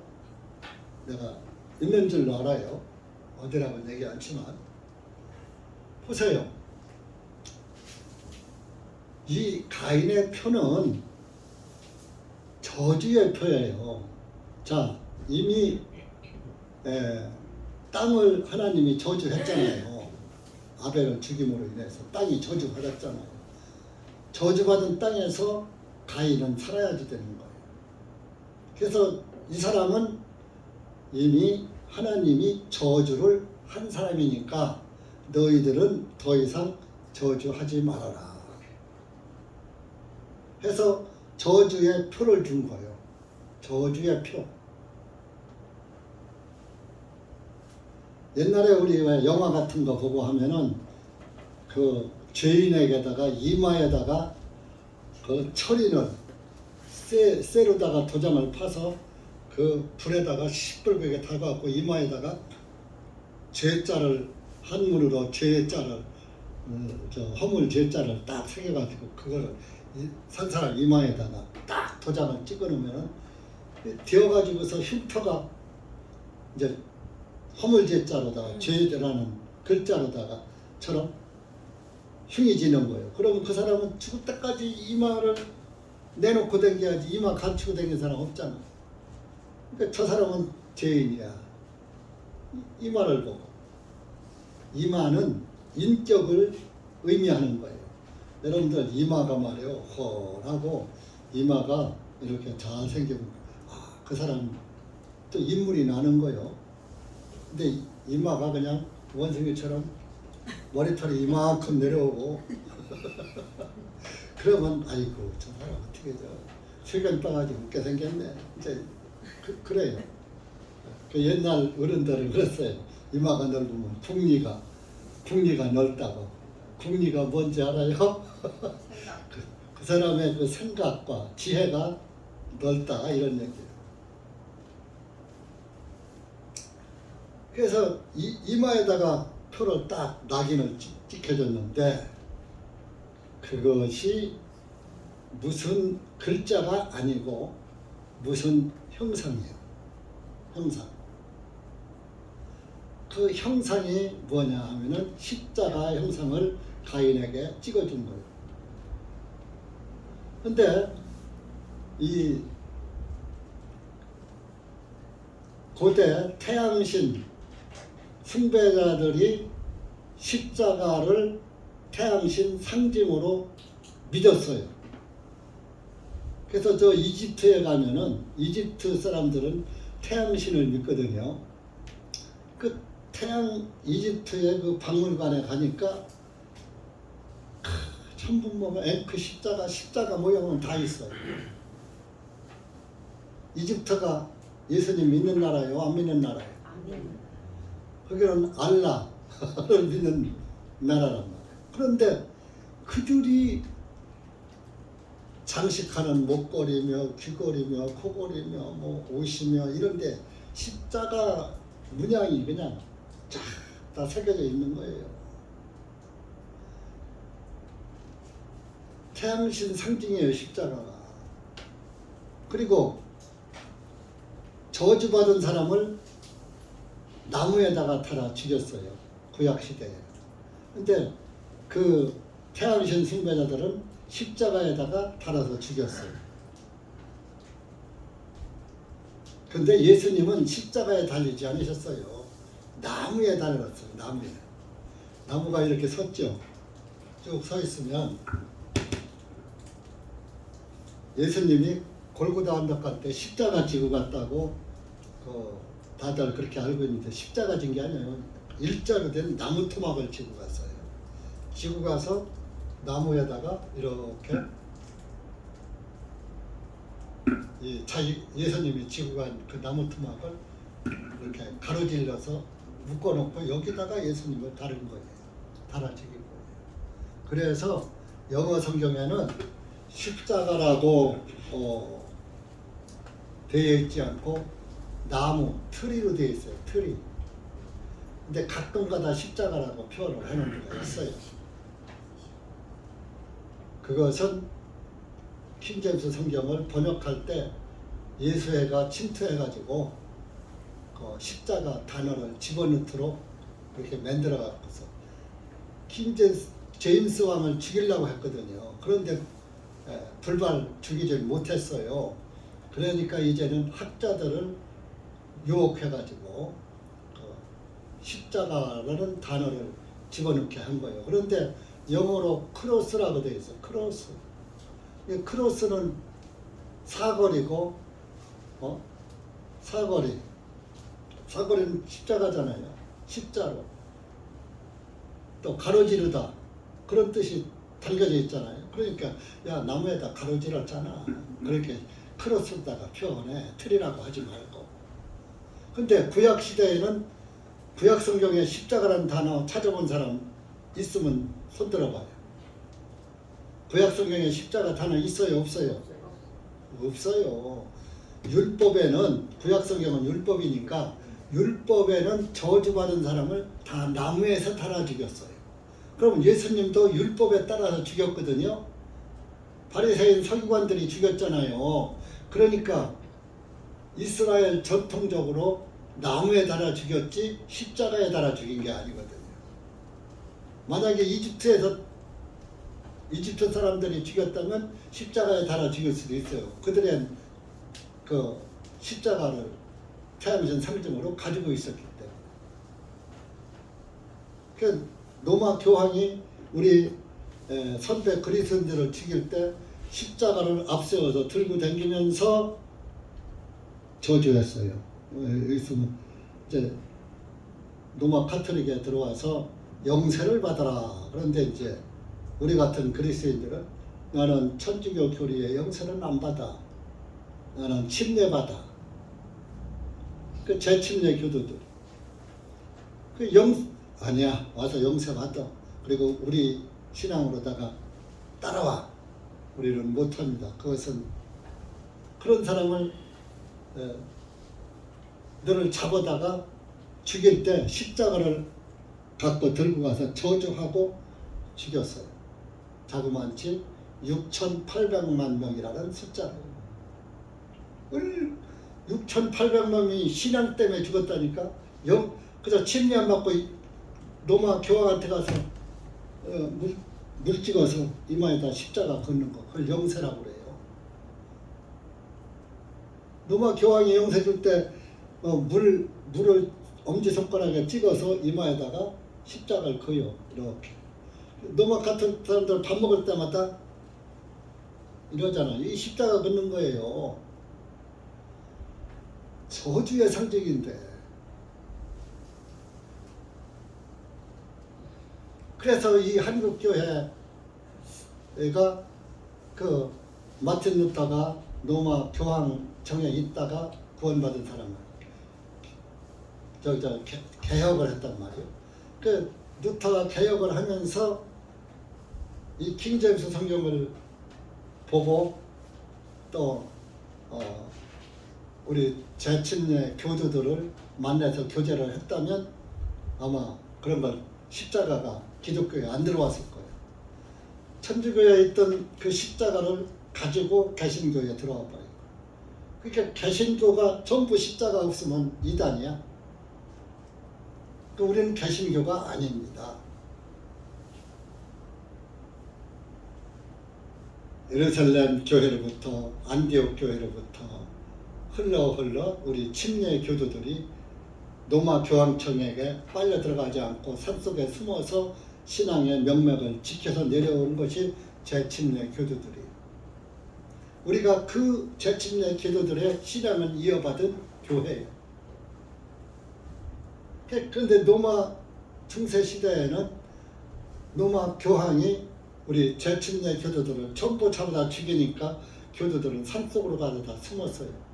내가 있는 줄로 알아요. 어디라고 얘기 않지만 보세요. 이 가인의 표는 저주의 표예요. 자, 이미 땅을 하나님이 저주했잖아요. 아벨을 죽임으로 인해서 땅이 저주받았잖아요. 저주받은 땅에서 가인은 살아야지 되는 거예요. 그래서 이 사람은 이미 하나님이 저주를 한 사람이니까 너희들은 더 이상 저주하지 말아라 해서 저주의 표를 준 거예요. 저주의 표. 옛날에 우리 영화 같은 거 보고 하면은 그 죄인에게다가 이마에다가 그 철인을 쇠로다가 도장을 파서 그 불에다가 시뻘겋게 달아갖고 이마에다가 죄자를 한문으로 죄자를 허물 죄자를 딱 새겨가지고 그걸 산 사람 이마에다가 딱 도장을 찍어놓으면은 되어가지고서 흉터가 이제 허물 죄자로다가 죄라는 글자로다가 처럼 흉이 지는 거예요. 그러면 그 사람은 죽을 때까지 이마를 내놓고 댕겨야지. 이마 감추고 댕기는 사람 없잖아. 그러니까 저 사람은 죄인이야. 이마를 보고. 이마는 인격을 의미하는 거예요. 여러분들 이마가 말이에요. 훤하고 이마가 이렇게 잘생기면 그 사람 또 인물이 나는 거예요. 근데 이마가 그냥 원숭이처럼 머리털이 이만큼 내려오고 그러면 아이고 저 사람 어떻게 저 세견 떠가지고 웃게 생겼네. 이제 그래요. 그 옛날 어른들은 그랬어요. 이마가 넓으면 궁리가 넓다고. 궁리가 뭔지 알아요? 그 사람의 그 생각과 지혜가 넓다 이런 얘기예요. 그래서 이마에다가 표를 딱 낙인을 찍혀줬는데 그것이 무슨 글자가 아니고 무슨 형상이에요. 형상. 그 형상이 뭐냐 하면은 십자가 형상을 가인에게 찍어준 거예요. 근데 이 고대 태양신 숭배자들이 십자가를 태양신 상징으로 믿었어요. 그래서 저 이집트에 가면은 이집트 사람들은 태양신을 믿거든요. 그 이집트의 그 박물관에 가니까 전부 뭐 앵크 십자가 모양은 다 있어요. 이집트가 예수님 믿는 나라예요? 안 믿는 나라예요? 거기는 알라를 믿는 나라란 말이에요. 그런데 그들이 장식하는 목걸이며 귀걸이며 코걸이며 뭐 옷이며 이런데 십자가 문양이 그냥 쫙 다 새겨져 있는 거예요. 태양신 상징이에요, 십자가가. 그리고 저주받은 사람을 나무에다가 달아 죽였어요. 구약시대에. 근데 그 태양신 숭배자들은 십자가에다가 달아서 죽였어요. 근데 예수님은 십자가에 달리지 않으셨어요. 나무에 달렸어요. 나무에. 나무가 이렇게 섰죠. 쭉 서 있으면 예수님이 골고다 언덕 갈 때 십자가 지고 갔다고 다들 그렇게 알고 있는데 십자가 진 게 아니에요. 일자로 된 나무 토막을 지고 갔어요. 지고 가서 나무에다가 이렇게 예수님이 지고 간 그 나무 토막을 이렇게 가로질러서 묶어놓고 여기다가 예수님을 다른 거예요. 달아지긴 거예요. 그래서 영어 성경에는 십자가라고 되어 있지 않고 나무, 트리로 되어 있어요. 트리. 근데 가끔가다 십자가라고 표현을 하는 데가 있어요. 그것은 킹제임스 성경을 번역할 때 예수회가 침투해가지고 그 십자가 단어를 집어넣도록 이렇게 만들어 갖고서 제임스 왕을 죽이려고 했거든요. 그런데 불발 죽이지 못했어요. 그러니까 이제는 학자들을 유혹해가지고 그 십자가라는 단어를 집어넣게 한 거예요. 그런데 영어로 크로스라고 되어 있어요. 크로스. 이 크로스는 사거리고, 사거리는 십자가잖아요. 십자로. 또 가로지르다. 그런 뜻이 담겨져 있잖아요. 그러니까 야 나무에다 가로질렀잖아. 그렇게 크로스다가 표현해. 틀이라고 하지 말고. 근데 구약 시대에는 구약 성경에 십자가라는 단어 찾아본 사람 있으면 손 들어봐요. 구약 성경에 십자가 단어 있어요, 없어요? 없어요. 율법에는 구약 성경은 율법이니까 율법에는 저주받은 사람을 다 나무에서 달아 죽였어요. 그럼 예수님도 율법에 따라서 죽였거든요. 바리새인 서기관들이 죽였잖아요. 그러니까 이스라엘 전통적으로 나무에 달아 죽였지 십자가에 달아 죽인 게 아니거든요. 만약에 이집트 사람들이 죽였다면 십자가에 달아 죽일 수도 있어요. 그들은 그 십자가를 태양신 상징으로 가지고 있었기 때문에. 로마 교황이 우리 선배 그리스도인들을 죽일 때 십자가를 앞세워서 들고 다니면서 저주했어요. 있으면 이제 로마 카톨릭에 들어와서 영세를 받아라. 그런데 이제 우리 같은 그리스도인들은 나는 천주교 교리의 영세는 안 받아. 나는 침례받아. 그 재침례 교도들. 아니야. 와서 영세 받아. 그리고 우리 신앙으로다가 따라와. 우리는 못합니다. 그것은 그런 사람을 너를 잡아다가 죽일 때 십자가를 갖고 들고 가서 저주하고 죽였어요. 자그마치 6,800만 명이라는 숫자를. 6,800만 명이 신앙 때문에 죽었다니까. 그저 침례 안 받고 로마 교황한테 가서 물 찍어서 이마에다 십자가 걷는 거, 그걸 영세라고 그래요. 로마 교황이 영세 줄 때 물을 엄지손가락에 찍어서 이마에다가 십자가를 그어요. 이렇게. 로마 같은 사람들 밥 먹을 때마다 이러잖아요. 이 십자가 걷는 거예요. 저주의 상징인데. 그래서 이 한국교회가 그 마틴 루터가 로마 교황청에 있다가 구원받은 사람을 개혁을 했단 말이에요. 그 루터가 개혁을 하면서 이 킹제임스 성경을 보고 또 우리 재침례 교주들을 만나서 교제를 했다면 아마 그런 걸 십자가가 기독교에 안 들어왔을 거예요. 천주교에 있던 그 십자가를 가지고 개신교에 들어와 버려요. 그러니까 개신교가 전부 십자가 없으면 이단이야. 우리는 개신교가 아닙니다. 예루살렘 교회로부터 안디옥 교회로부터 흘러 우리 침례 교도들이 로마 교황청에게 빨려 들어가지 않고 산속에 숨어서 신앙의 명맥을 지켜서 내려온 것이 재침례 교도들이에요. 우리가 그 재침례 교도들의 신앙을 이어받은 교회예요. 그런데 로마 중세 시대에는 로마 교황이 우리 재침례 교도들을 전부 잡아다 죽이니까 교도들은 산속으로 가서 다 숨었어요.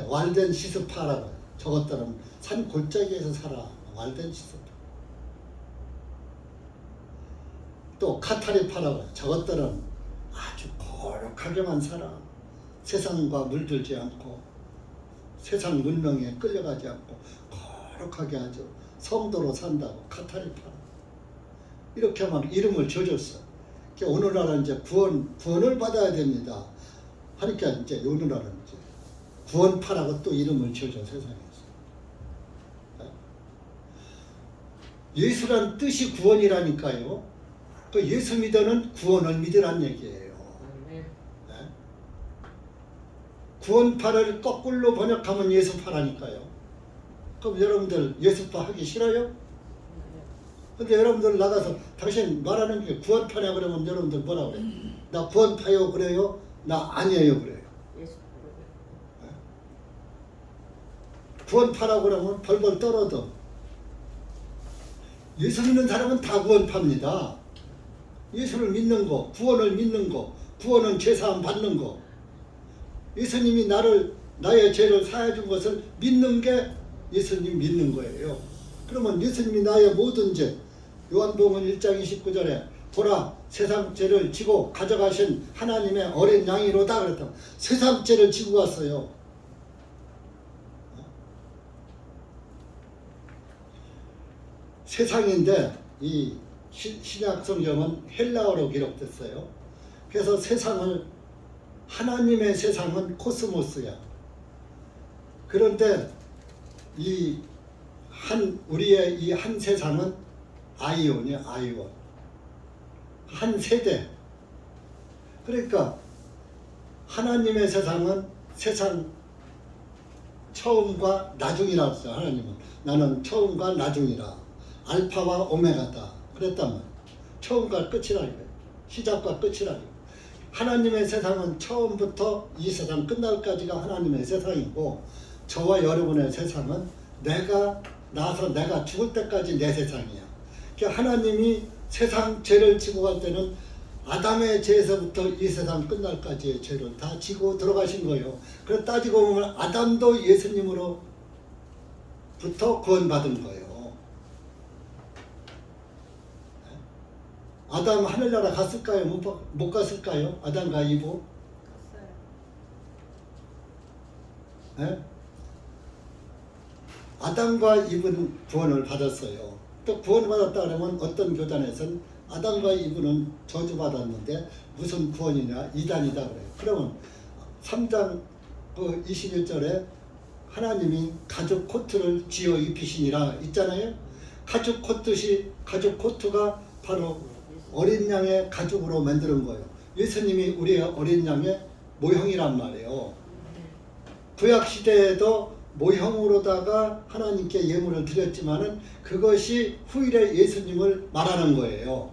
왈덴 시스파라고 해요. 저것들은 산 골짜기에서 살아. 왈덴 시스파. 또 카타리파라고 해요. 저것들은 아주 거룩하게만 살아. 세상과 물들지 않고 세상 문명에 끌려가지 않고 거룩하게 아주 성도로 산다고 카타리파. 이렇게 막 이름을 줘줬어. 오늘날은 이제 구원을 받아야 됩니다. 하니까 이제 오늘날은 이제 구원파라고 또 이름을 줘줘 세상에서. 예수란 뜻이 구원이라니까요. 그 예수 믿어는 구원을 믿으란 얘기예요. 네? 구원파를 거꾸로 번역하면 예수파라니까요. 그럼 여러분들 예수파 하기 싫어요? 근데 여러분들 나가서 당신 말하는 게 구원파냐 그러면 여러분들 뭐라 그래요? 나 구원파요 그래요? 나 아니에요 그래요. 구원파라고 그러면 벌벌 떨어도 예수 믿는 사람은 다 구원파입니다. 예수를 믿는 거, 구원을 믿는 거, 구원은 죄사함 받는 거. 예수님이 나의 죄를 사해 준 것을 믿는 게 예수님 믿는 거예요. 그러면 예수님이 나의 모든 죄, 요한복음 1장 29절에 보라 세상 죄를 지고 가져가신 하나님의 어린 양이로다 그랬다. 세상 죄를 지고 갔어요. 세상인데 이 신약 성경은 헬라어로 기록됐어요. 그래서 세상을 하나님의 세상은 코스모스야. 그런데 우리의 이 한 세상은 아이온이야, 아이온. 한 세대. 그러니까 하나님의 세상은 세상 처음과 나중이라고 했어요. 하나님은 나는 처음과 나중이라. 알파와 오메가다. 그랬다면 처음과 끝이라 이거예요. 시작과 끝이라 이거예요. 하나님의 세상은 처음부터 이 세상 끝날까지가 하나님의 세상이고 저와 여러분의 세상은 내가 죽을 때까지 내 세상이야. 그러니까 하나님이 세상 죄를 지고 갈 때는 아담의 죄에서부터 이 세상 끝날까지의 죄를 다 지고 들어가신 거예요. 그래서 따지고 보면 아담도 예수님으로부터 구원받은 거예요. 아담 하늘나라 갔을까요? 못 갔을까요? 아담과 이브? 갔어요. 네? 아담과 이브는 구원을 받았어요. 또 구원받았다 그러면 어떤 교단에서는 아담과 이브는 저주받았는데 무슨 구원이냐? 이단이다 그래요. 그러면 3장 21절에 하나님이 가죽 코트를 지어 입히시니라 있잖아요. 가죽 코트가 바로 어린 양의 가죽으로 만드는 거예요. 예수님이 우리의 어린 양의 모형이란 말이에요. 구약 시대에도 모형으로다가 하나님께 예물을 드렸지만은 그것이 후일의 예수님을 말하는 거예요.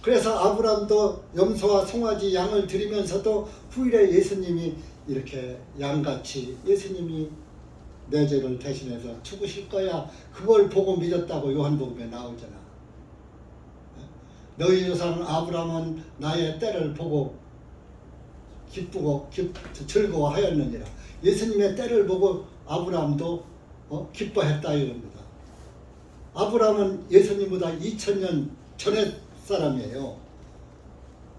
그래서 아브라함도 염소와 송아지 양을 드리면서도 후일의 예수님이 이렇게 양같이 예수님이 내 죄를 대신해서 죽으실 거야. 그걸 보고 믿었다고 요한복음에 나오잖아. 너희 조상 아브라함은 나의 때를 보고 기쁘고 즐거워하였느니라. 예수님의 때를 보고 아브라함도 기뻐했다 이겁니다. 아브라함은 예수님보다 2000년 전의 사람이에요.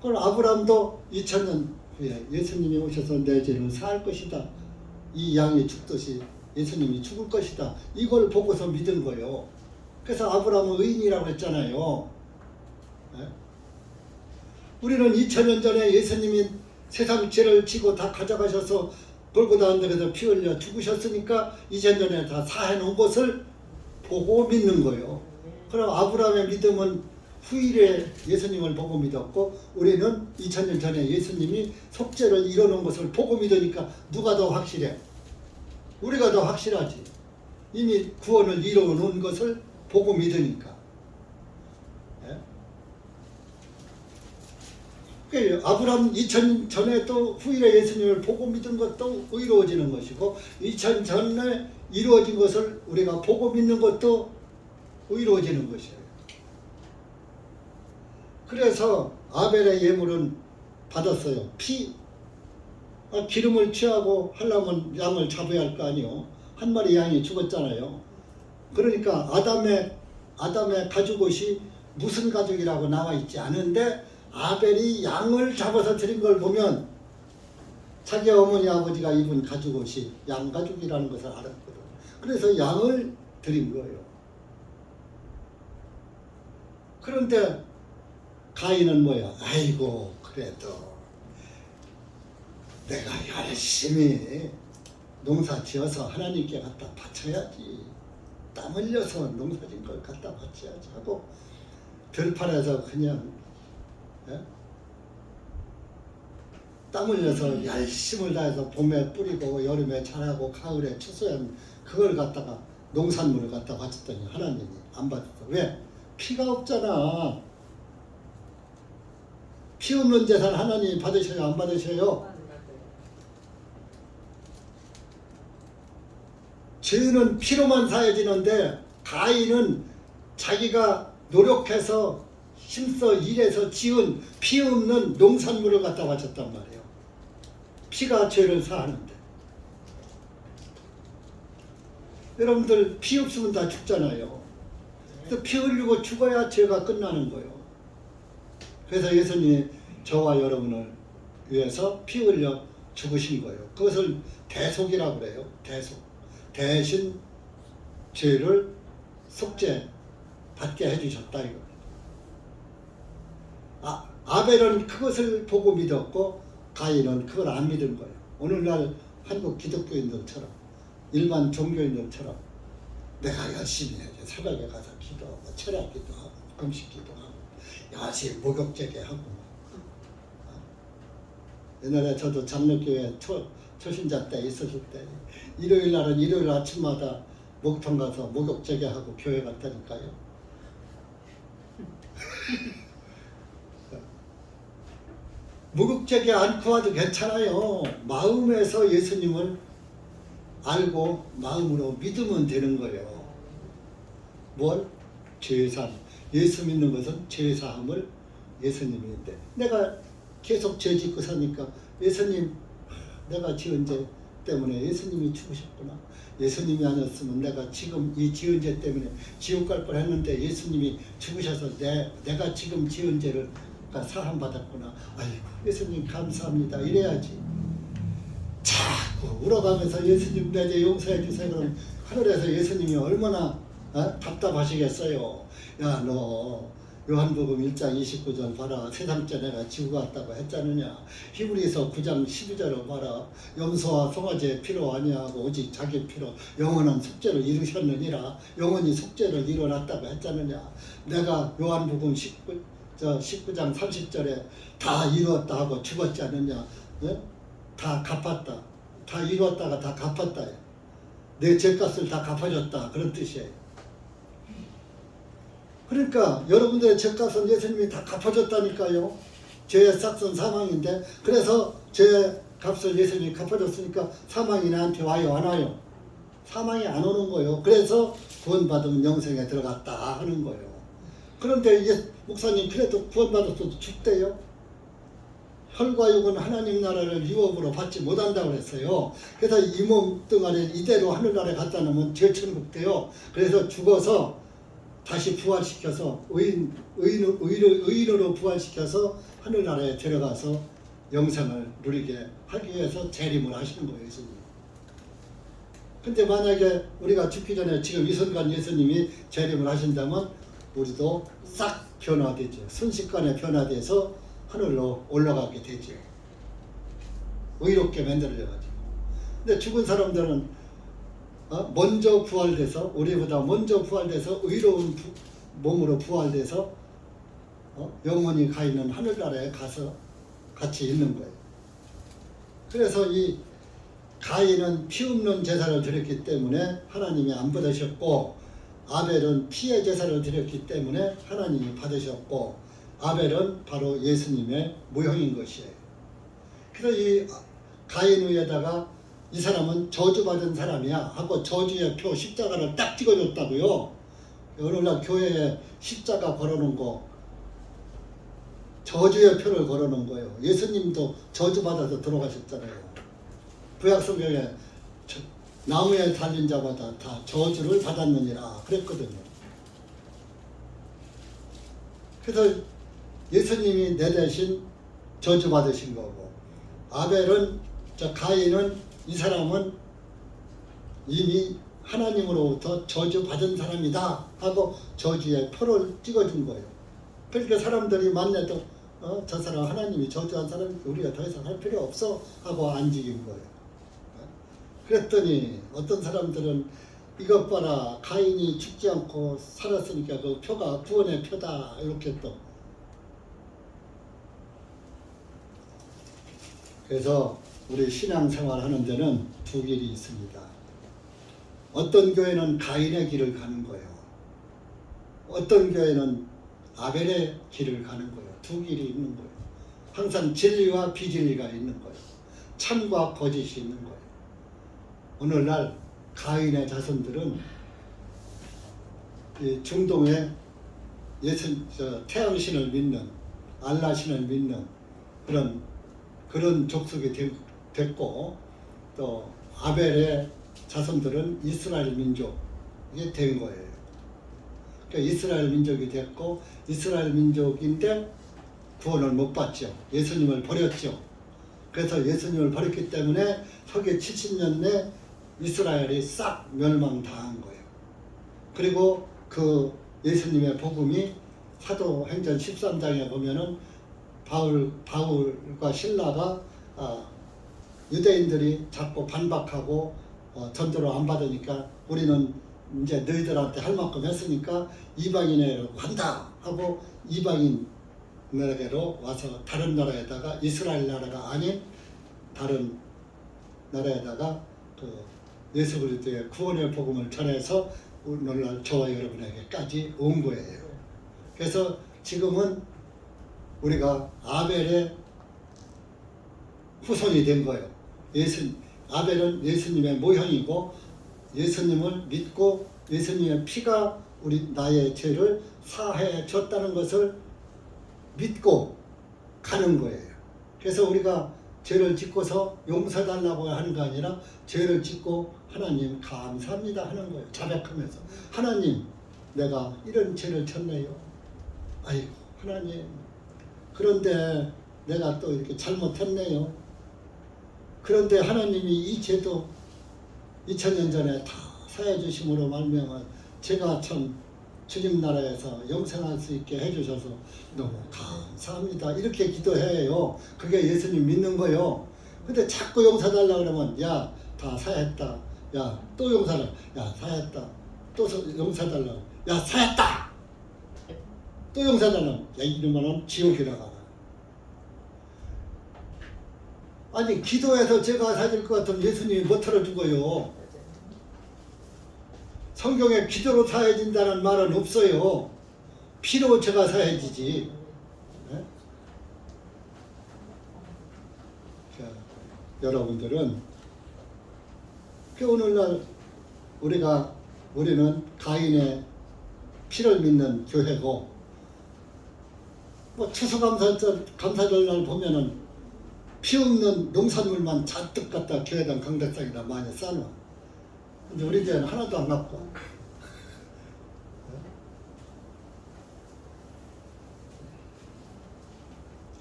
그럼 아브라함도 2000년 후에 예수님이 오셔서 내 죄를 사할 것이다. 이 양이 죽듯이 예수님이 죽을 것이다. 이걸 보고서 믿은 거예요. 그래서 아브라함은 의인이라고 했잖아요. 네? 우리는 2000년 전에 예수님이 세상 죄를 지고 다 가져가셔서 골고다 언덕에서 피 흘려 죽으셨으니까 2000년에 다 사해놓은 것을 보고 믿는 거예요. 그럼 아브라함의 믿음은 후일에 예수님을 보고 믿었고 우리는 2000년 전에 예수님이 속죄를 이뤄놓은 것을 보고 믿으니까 누가 더 확실해? 우리가 더 확실하지. 이미 구원을 이뤄놓은 것을 보고 믿으니까. 예? 아브라함 2000 전에 또 후일에 예수님을 보고 믿은 것도 의로워지는 것이고 2000 전에 이루어진 것을 우리가 보고 믿는 것도 의로워지는 것이에요. 그래서 아벨의 예물은 받았어요. 기름을 취하고 하려면 양을 잡아야 할 거 아니요. 한 마리 양이 죽었잖아요. 그러니까 아담의 가죽옷이 무슨 가죽이라고 나와 있지 않은데 아벨이 양을 잡아서 드린 걸 보면 자기 어머니 아버지가 입은 가죽옷이 양가죽이라는 것을 알았거든. 그래서 양을 드린 거예요. 그런데 가인은 뭐야? 아이고 그래도 내가 열심히 농사 지어서 하나님께 갖다 바쳐야지. 땀 흘려서 농사진 걸 갖다 바쳐야지 하고 들판에서 그냥 예? 땀 흘려서 열심을 다해서 봄에 뿌리고 여름에 자라고 가을에 추수한 그걸 갖다가 농산물을 갖다 바쳤더니 하나님이 안 받았어. 왜? 피가 없잖아. 피 없는 재산 하나님이 받으셔요? 안 받으셔요? 죄는 피로만 사해지는데 가인은 자기가 노력해서 힘써 일해서 지은 피 없는 농산물을 갖다 바쳤단 말이에요. 피가 죄를 사하는데. 여러분들 피 없으면 다 죽잖아요. 그래서 피 흘리고 죽어야 죄가 끝나는 거예요. 그래서 예수님이 저와 여러분을 위해서 피 흘려 죽으신 거예요. 그것을 대속이라고 그래요. 대속. 대신 죄를 속죄 받게 해주셨다 이거. 아벨은 그것을 보고 믿었고 가인은 그걸 안 믿은 거예요. 오늘날 한국 기독교인들처럼 일반 종교인들처럼 내가 열심히 해야지. 새벽에 가서 기도하고 철야 기도하고 금식 기도하고 열심히 목욕제게 하고. 옛날에 저도 장로교회 초신자 때 있었을 때 일요일 날은 일요일 아침마다 목통 가서 목욕제게 하고 교회 갔다니까요. 목욕제게 않고 와도 괜찮아요. 마음에서 예수님을 알고 마음으로 믿으면 되는 거예요. 뭘? 죄사함. 예수 믿는 것은 죄사함을 예수님인데 내가 계속 죄 짓고 사니까 예수님 내가 지은 죄 때문에 예수님이 죽으셨구나. 예수님이 아니었으면 내가 지금 이 지은 죄 때문에 지옥 갈 뻔했는데 예수님이 죽으셔서 내가 지금 지은 죄를 사함 받았구나. 아이고 예수님 감사합니다. 이래야지. 자꾸 울어가면서 예수님 내 죄 용서해 주세요. 그럼 하늘에서 예수님이 얼마나 답답하시겠어요. 야 너 요한복음 1장 29절 봐라. 세상째 내가 지고 갔다고 했잖느냐. 히브리서 9장 12절을 봐라. 염소와 송아지의 피로 아니하고 오직 자기 피로 영원한 속죄를 이루셨느니라. 영원히 속죄를 이뤄놨다고 했잖느냐. 내가 요한복음 19장 30절에 다 이루었다 하고 죽었지 않느냐. 네? 다 갚았다. 다 이루었다가 다 갚았다. 내 죄값을 다 갚아줬다. 그런 뜻이에요. 그러니까 여러분들의 죄값은 예수님이 다 갚아줬다니까요. 죄의 싹은 사망인데 그래서 죄의 값을 예수님이 갚아줬으니까 사망이 나한테 와요? 안 와요? 사망이 안 오는 거예요. 그래서 구원받으면 영생에 들어갔다 하는 거예요. 그런데 목사님 그래도 구원받았어도 죽대요. 혈과 육은 하나님 나라를 유업으로 받지 못한다고 그랬어요. 그래서 이 몸뚱아리를 이대로 하늘나라에 갖다 놓으면 죄천국 돼요. 그래서 죽어서 다시 부활시켜서 의인으로 부활시켜서 하늘나라에 들어가서 영생을 누리게 하기 위해서 재림을 하시는 거예요. 예수님. 근데 만약에 우리가 죽기 전에 지금 이 순간 예수님이 재림을 하신다면 우리도 싹 변화되죠. 순식간에 변화돼서 하늘로 올라가게 되죠. 의롭게 만들어져가지고. 근데 죽은 사람들은 먼저 부활돼서 우리보다 먼저 부활돼서 의로운 몸으로 부활돼서 영원히 가 있는 하늘나라에 가서 같이 있는 거예요. 그래서 이 가인은 피 없는 제사를 드렸기 때문에 하나님이 안 받으셨고 아벨은 피의 제사를 드렸기 때문에 하나님이 받으셨고 아벨은 바로 예수님의 모형인 것이에요. 그래서 이 가인 위에다가 이 사람은 저주받은 사람이야 하고 저주의 표 십자가를 딱 찍어줬다고요. 오늘날 교회에 십자가 걸어놓은 거 저주의 표를 걸어놓은 거예요. 예수님도 저주받아서 들어가셨잖아요. 구약성경에 나무에 달린 자마다 다 저주를 받았느니라 그랬거든요. 그래서 예수님이 내 대신 저주받으신 거고 아벨은 가인은 이 사람은 이미 하나님으로부터 저주받은 사람이다 하고 저주의 표를 찍어준 거예요. 그러니까 사람들이 만나도 저 사람 하나님이 저주한 사람 우리가 더 이상 할 필요 없어 하고 안 지긴 거예요. 그랬더니 어떤 사람들은 이것 봐라, 가인이 죽지 않고 살았으니까 그 표가 구원의 표다, 이렇게 또. 그래서 우리 신앙생활 하는 데는 두 길이 있습니다. 어떤 교회는 가인의 길을 가는 거예요. 어떤 교회는 아벨의 길을 가는 거예요. 두 길이 있는 거예요. 항상 진리와 비진리가 있는 거예요. 참과 거짓이 있는 거예요. 오늘날 가인의 자손들은 이 중동의 태양신을 믿는, 알라신을 믿는 그런 족속이 됐고, 또 아벨의 자손들은 이스라엘 민족이 된 거예요. 그러니까 이스라엘 민족이 됐고, 이스라엘 민족인데 구원을 못 받죠. 예수님을 버렸죠. 그래서 예수님을 버렸기 때문에 서기 70년 내 이스라엘이 싹 멸망당한 거예요. 그리고 그 예수님의 복음이 사도행전 13장에 보면은 바울과 신라가 유대인들이 자꾸 반박하고 전도를 안 받으니까 우리는 이제 너희들한테 할 만큼 했으니까 이방인에게로 간다 하고 이방인 나라로 와서 다른 나라에다가 이스라엘 나라가 아닌 다른 나라에다가 그 예수 그리스도의 구원의 복음을 전해서 오늘날 저와 여러분에게까지 온 거예요. 그래서 지금은 우리가 아벨의 후손이 된 거예요. 아벨은 예수님의 모형이고 예수님을 믿고 예수님의 피가 나의 죄를 사해 줬다는 것을 믿고 가는 거예요. 그래서 우리가 죄를 짓고서 용서달라고 하는 거 아니라 죄를 짓고 하나님 감사합니다 하는 거예요. 자백하면서 하나님 내가 이런 죄를 졌네요. 아이고 하나님 그런데 내가 또 이렇게 잘못했네요. 그런데 하나님이 이 죄도 2000년 전에 다 사해 주심으로 말미암아 제가 참 주님 나라에서 영생할 수 있게 해주셔서 너무 감사합니다. 이렇게 기도해요. 그게 예수님 믿는 거요. 근데 자꾸 용서달라 그러면 야 다 사했다. 야 또 용서달라. 야 사했다. 또 용서달라. 야 사했다. 또 용서달라. 야 이러면은 지옥이라 가라. 아니 기도해서 제가 사줄 것 같으면 예수님이 못 털어주고요. 성경에 기도로 사해진다는 말은 없어요. 피로 제가 사해지지. 네? 자, 여러분들은 오늘날 우리는 가인의 피를 믿는 교회고, 뭐 추수감사절 보면은 피 없는 농산물만 잔뜩 갖다 교회당 강대상에다 많이 쌓아. 근데 우리 교회는 하나도 안 갖고.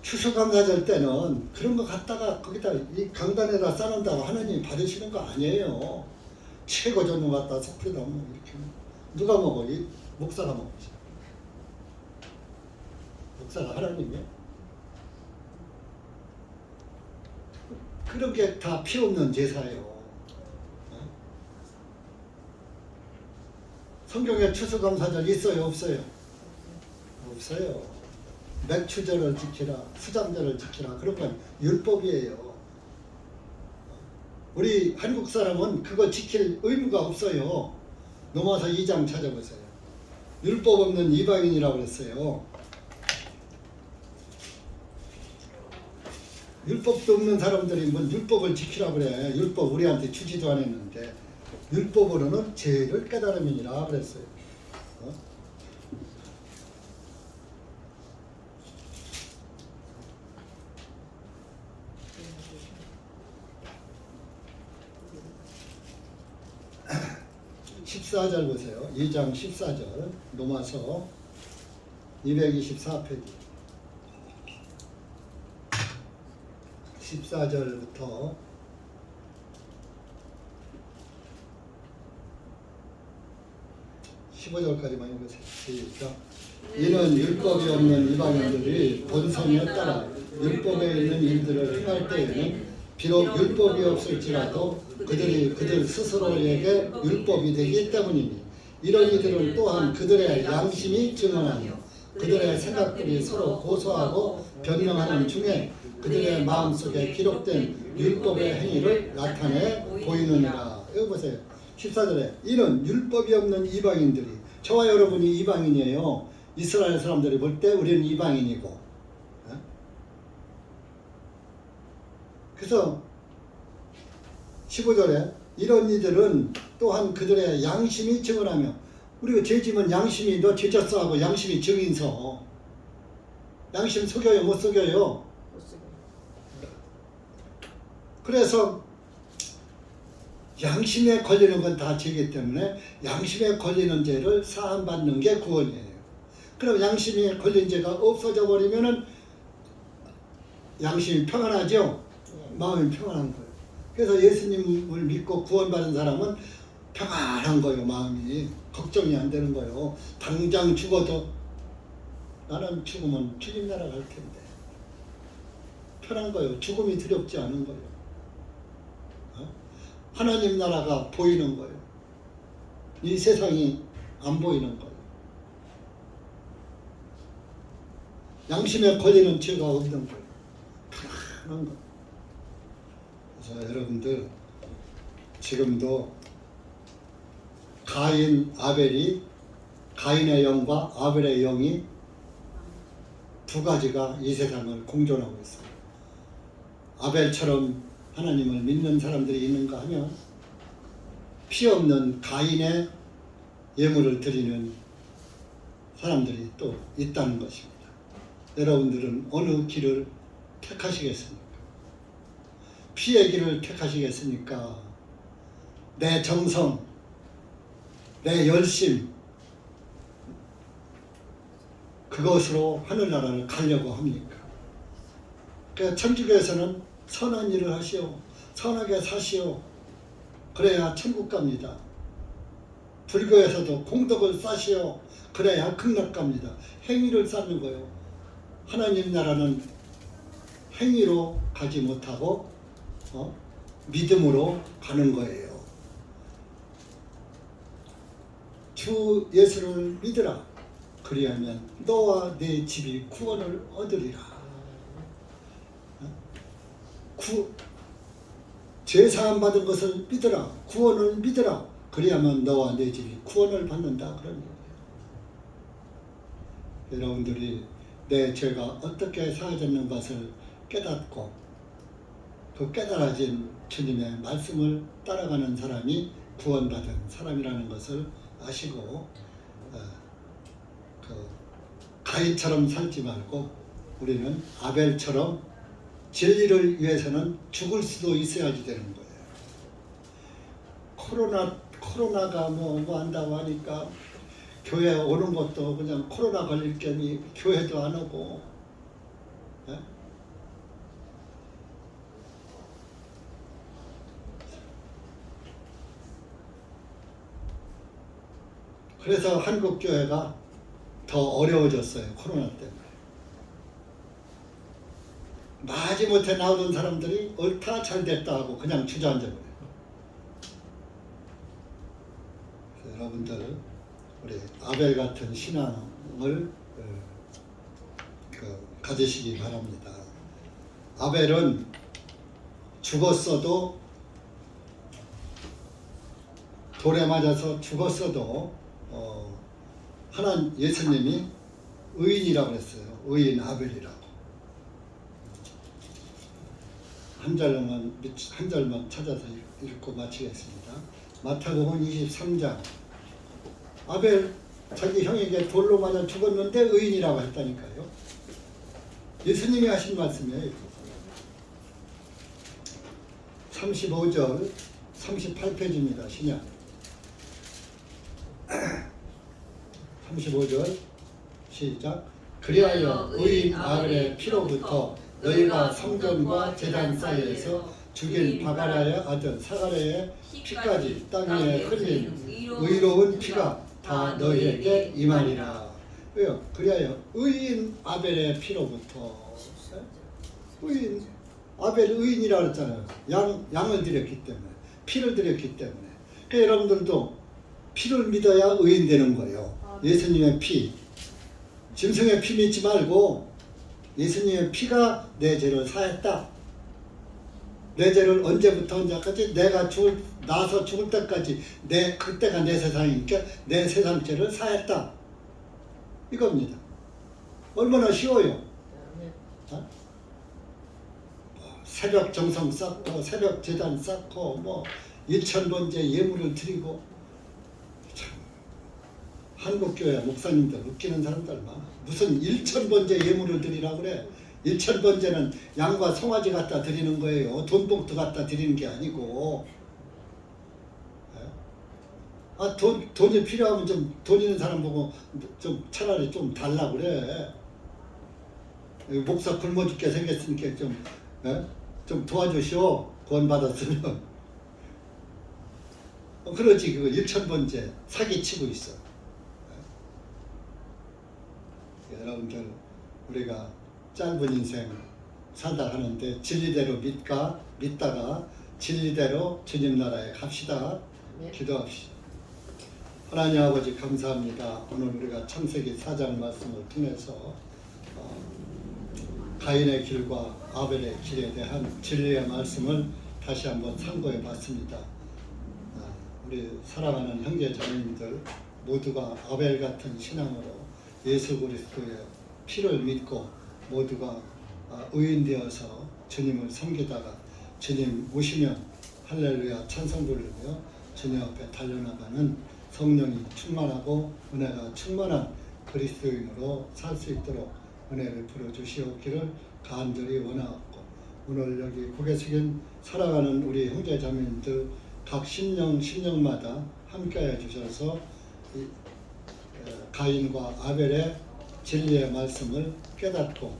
추수감사절 때는 그런 거 갖다가 거기다 이 강단에다 쌓는다고 하나님이 받으시는 거 아니에요. 최고 전문 갖다 섞여다 뭐 이렇게. 누가 먹어? 이 목사가 먹지. 목사가 하나님이야? 그런 게 다 피 없는 제사예요. 성경에 추수감사절 있어요? 없어요? 없어요. 맥추절을 지키라, 수장절을 지키라, 그런 건 율법이에요. 우리 한국 사람은 그거 지킬 의무가 없어요. 넘어서 2장 찾아보세요. 율법 없는 이방인이라고 그랬어요. 율법도 없는 사람들이 뭔 율법을 지키라고 그래. 율법 우리한테 주지도 않았는데 율법으로는 죄를 깨달음이니라 그랬어요. 14절 보세요. 2장 14절 로마서 224페이지 14절부터 15절까지만 읽으세요. 시작. 이는 율법이 없는 이방인들이 본성에 따라 율법에 있는 일들을 행할 때에는 비록 율법이 없을지라도 그들이 그들 스스로에게 율법이 되기 때문이니 이런 이들은 또한 그들의 양심이 증언하며 그들의 생각들이 서로 고소하고 변명하는 중에 그들의 마음속에 기록된 율법의 행위를 나타내 보이느니라. 여기 보세요. 14절에 이런 율법이 없는 이방인들이, 저와 여러분이 이방인이에요. 이스라엘 사람들이 볼 때 우리는 이방인이고, 그래서 15절에 이런 이들은 또한 그들의 양심이 증언하며, 우리가 죄지면 양심이 너 죄졌어 하고 양심이 증인서. 양심 속여요 못 속여요? 그래서 양심에 걸리는 건 다 죄이기 때문에 양심에 걸리는 죄를 사함받는 게 구원이에요. 그럼 양심에 걸린 죄가 없어져 버리면은 양심이 평안하죠? 마음이 평안한 거예요. 그래서 예수님을 믿고 구원받은 사람은 평안한 거예요. 마음이 걱정이 안 되는 거예요. 당장 죽어도 나는 죽으면 주님 나라 갈 텐데 편한 거예요. 죽음이 두렵지 않은 거예요. 하나님 나라가 보이는 거예요. 이 세상이 안 보이는 거예요. 양심에 걸리는 죄가 없는 거예요. 편안한 거예요. 그래서 여러분들 지금도 가인, 아벨이, 가인의 영과 아벨의 영이 두 가지가 이 세상을 공존하고 있어요. 아벨처럼 하나님을 믿는 사람들이 있는가 하면 피 없는 가인의 예물을 드리는 사람들이 또 있다는 것입니다. 여러분들은 어느 길을 택하시겠습니까? 피의 길을 택하시겠습니까? 내 정성, 내 열심, 그것으로 하늘나라를 가려고 합니까? 그러니까 천주교에서는 선한 일을 하시오, 선하게 사시오, 그래야 천국 갑니다. 불교에서도 공덕을 쌓으시오, 그래야 극락 갑니다. 행위를 쌓는 거예요. 하나님 나라는 행위로 가지 못하고 믿음으로 가는 거예요. 주 예수를 믿으라. 그리하면 너와 네 집이 구원을 얻으리라. 죄사함 받은 것을 믿으라. 구원을 믿으라. 그리하면 너와 네 집이 구원을 받는다. 그런 거예요. 여러분들이 내 죄가 어떻게 사해졌는 것을 깨닫고 그 깨달아진 주님의 말씀을 따라가는 사람이 구원받은 사람이라는 것을 아시고 가인처럼 살지 말고 우리는 아벨처럼 진리를 위해서는 죽을 수도 있어야지 되는 거예요. 코로나가 뭐 한다고 하니까 교회 오는 것도 그냥 코로나 걸릴 겸이 교회도 안 오고, 예? 그래서 한국 교회가 더 어려워졌어요. 코로나 때문에. 마지못해 나오던 사람들이 옳다 잘됐다 하고 그냥 주저앉아버려요. 그래서 여러분들 우리 아벨 같은 신앙을 가지시기 바랍니다. 아벨은 죽었어도, 돌에 맞아서 죽었어도 예수님이 의인이라고 했어요. 의인 아벨이라고. 한 절만 찾아서 읽고 마치겠습니다. 마태복음 23장. 아벨 자기 형에게 돌로 맞아 죽었는데 의인이라고 했다니까요. 예수님이 하신 말씀이에요. 35절 38페이지입니다. 신약 35절 시작. 그리하여 의인 아벨의 피로부터 너희가 성전과 제단 사이에서 죽인 바가라의 아들 사가랴의 피까지 땅 위에 흘린 의로운 피가 다 너희에게 임하리라. 왜요? 그리하여 의인 아벨의 피로부터, 의인 아벨 의인이라고 그랬잖아요. 양을 드렸기 때문에, 피를 드렸기 때문에. 그러니까 여러분들도 피를 믿어야 의인 되는 거예요. 예수님의 피, 짐승의 피 믿지 말고 예수님의 피가 내 죄를 사했다. 내 죄를 언제부터 언제까지 내가 나서 죽을 때까지 그때가 내 세상이니까 내 세상 죄를 사했다. 이겁니다. 얼마나 쉬워요. 어? 새벽 정성 쌓고 새벽 제단 쌓고 뭐 1000번째 예물을 드리고 참 한국교회 목사님들 웃기는 사람들 많아. 무슨 1000번째 예물을 드리라고 그래. 1000번째는 양과 송아지 갖다 드리는 거예요. 돈봉투 갖다 드리는 게 아니고. 돈이 필요하면 좀 돈 있는 사람 보고 좀 차라리 좀 달라고 그래. 목사 굶어 죽게 생겼으니까 좀 도와주시오. 구원 받았으면. 그러지. 그거 1000번째 사기치고 있어. 여러분들 우리가 짧은 인생 살다 하는데 진리대로 믿다가 진리대로 주님 나라에 갑시다. 기도합시다. 하나님 아버지 감사합니다. 오늘 우리가 창세기 4장 말씀을 통해서 가인의 길과 아벨의 길에 대한 진리의 말씀을 다시 한번 상고해 봤습니다. 우리 사랑하는 형제 자매님들 모두가 아벨 같은 신앙으로 예수 그리스도의 피를 믿고 모두가 의인 되어서 주님을 섬기다가 주님 오시면 할렐루야 찬송 부르며 주님 앞에 달려나가는 성령이 충만하고 은혜가 충만한 그리스도인으로 살 수 있도록 은혜를 베풀어 주시옵기를 간절히 원하옵고, 오늘 여기 고개 숙인 살아가는 우리 형제 자매님들 각 심령마다 함께해 주셔서 가인과 아벨의 진리의 말씀을 깨닫고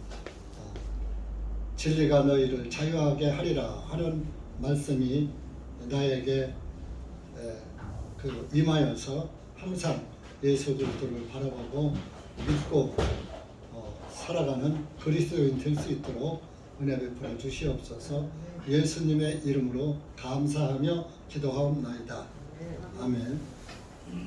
진리가 너희를 자유하게 하리라 하는 말씀이 나에게 임하여서 항상 예수 그리스도를 바라보고 믿고 살아가는 그리스도인 될 수 있도록 은혜 베풀어 주시옵소서. 예수님의 이름으로 감사하며 기도하옵나이다. 아멘.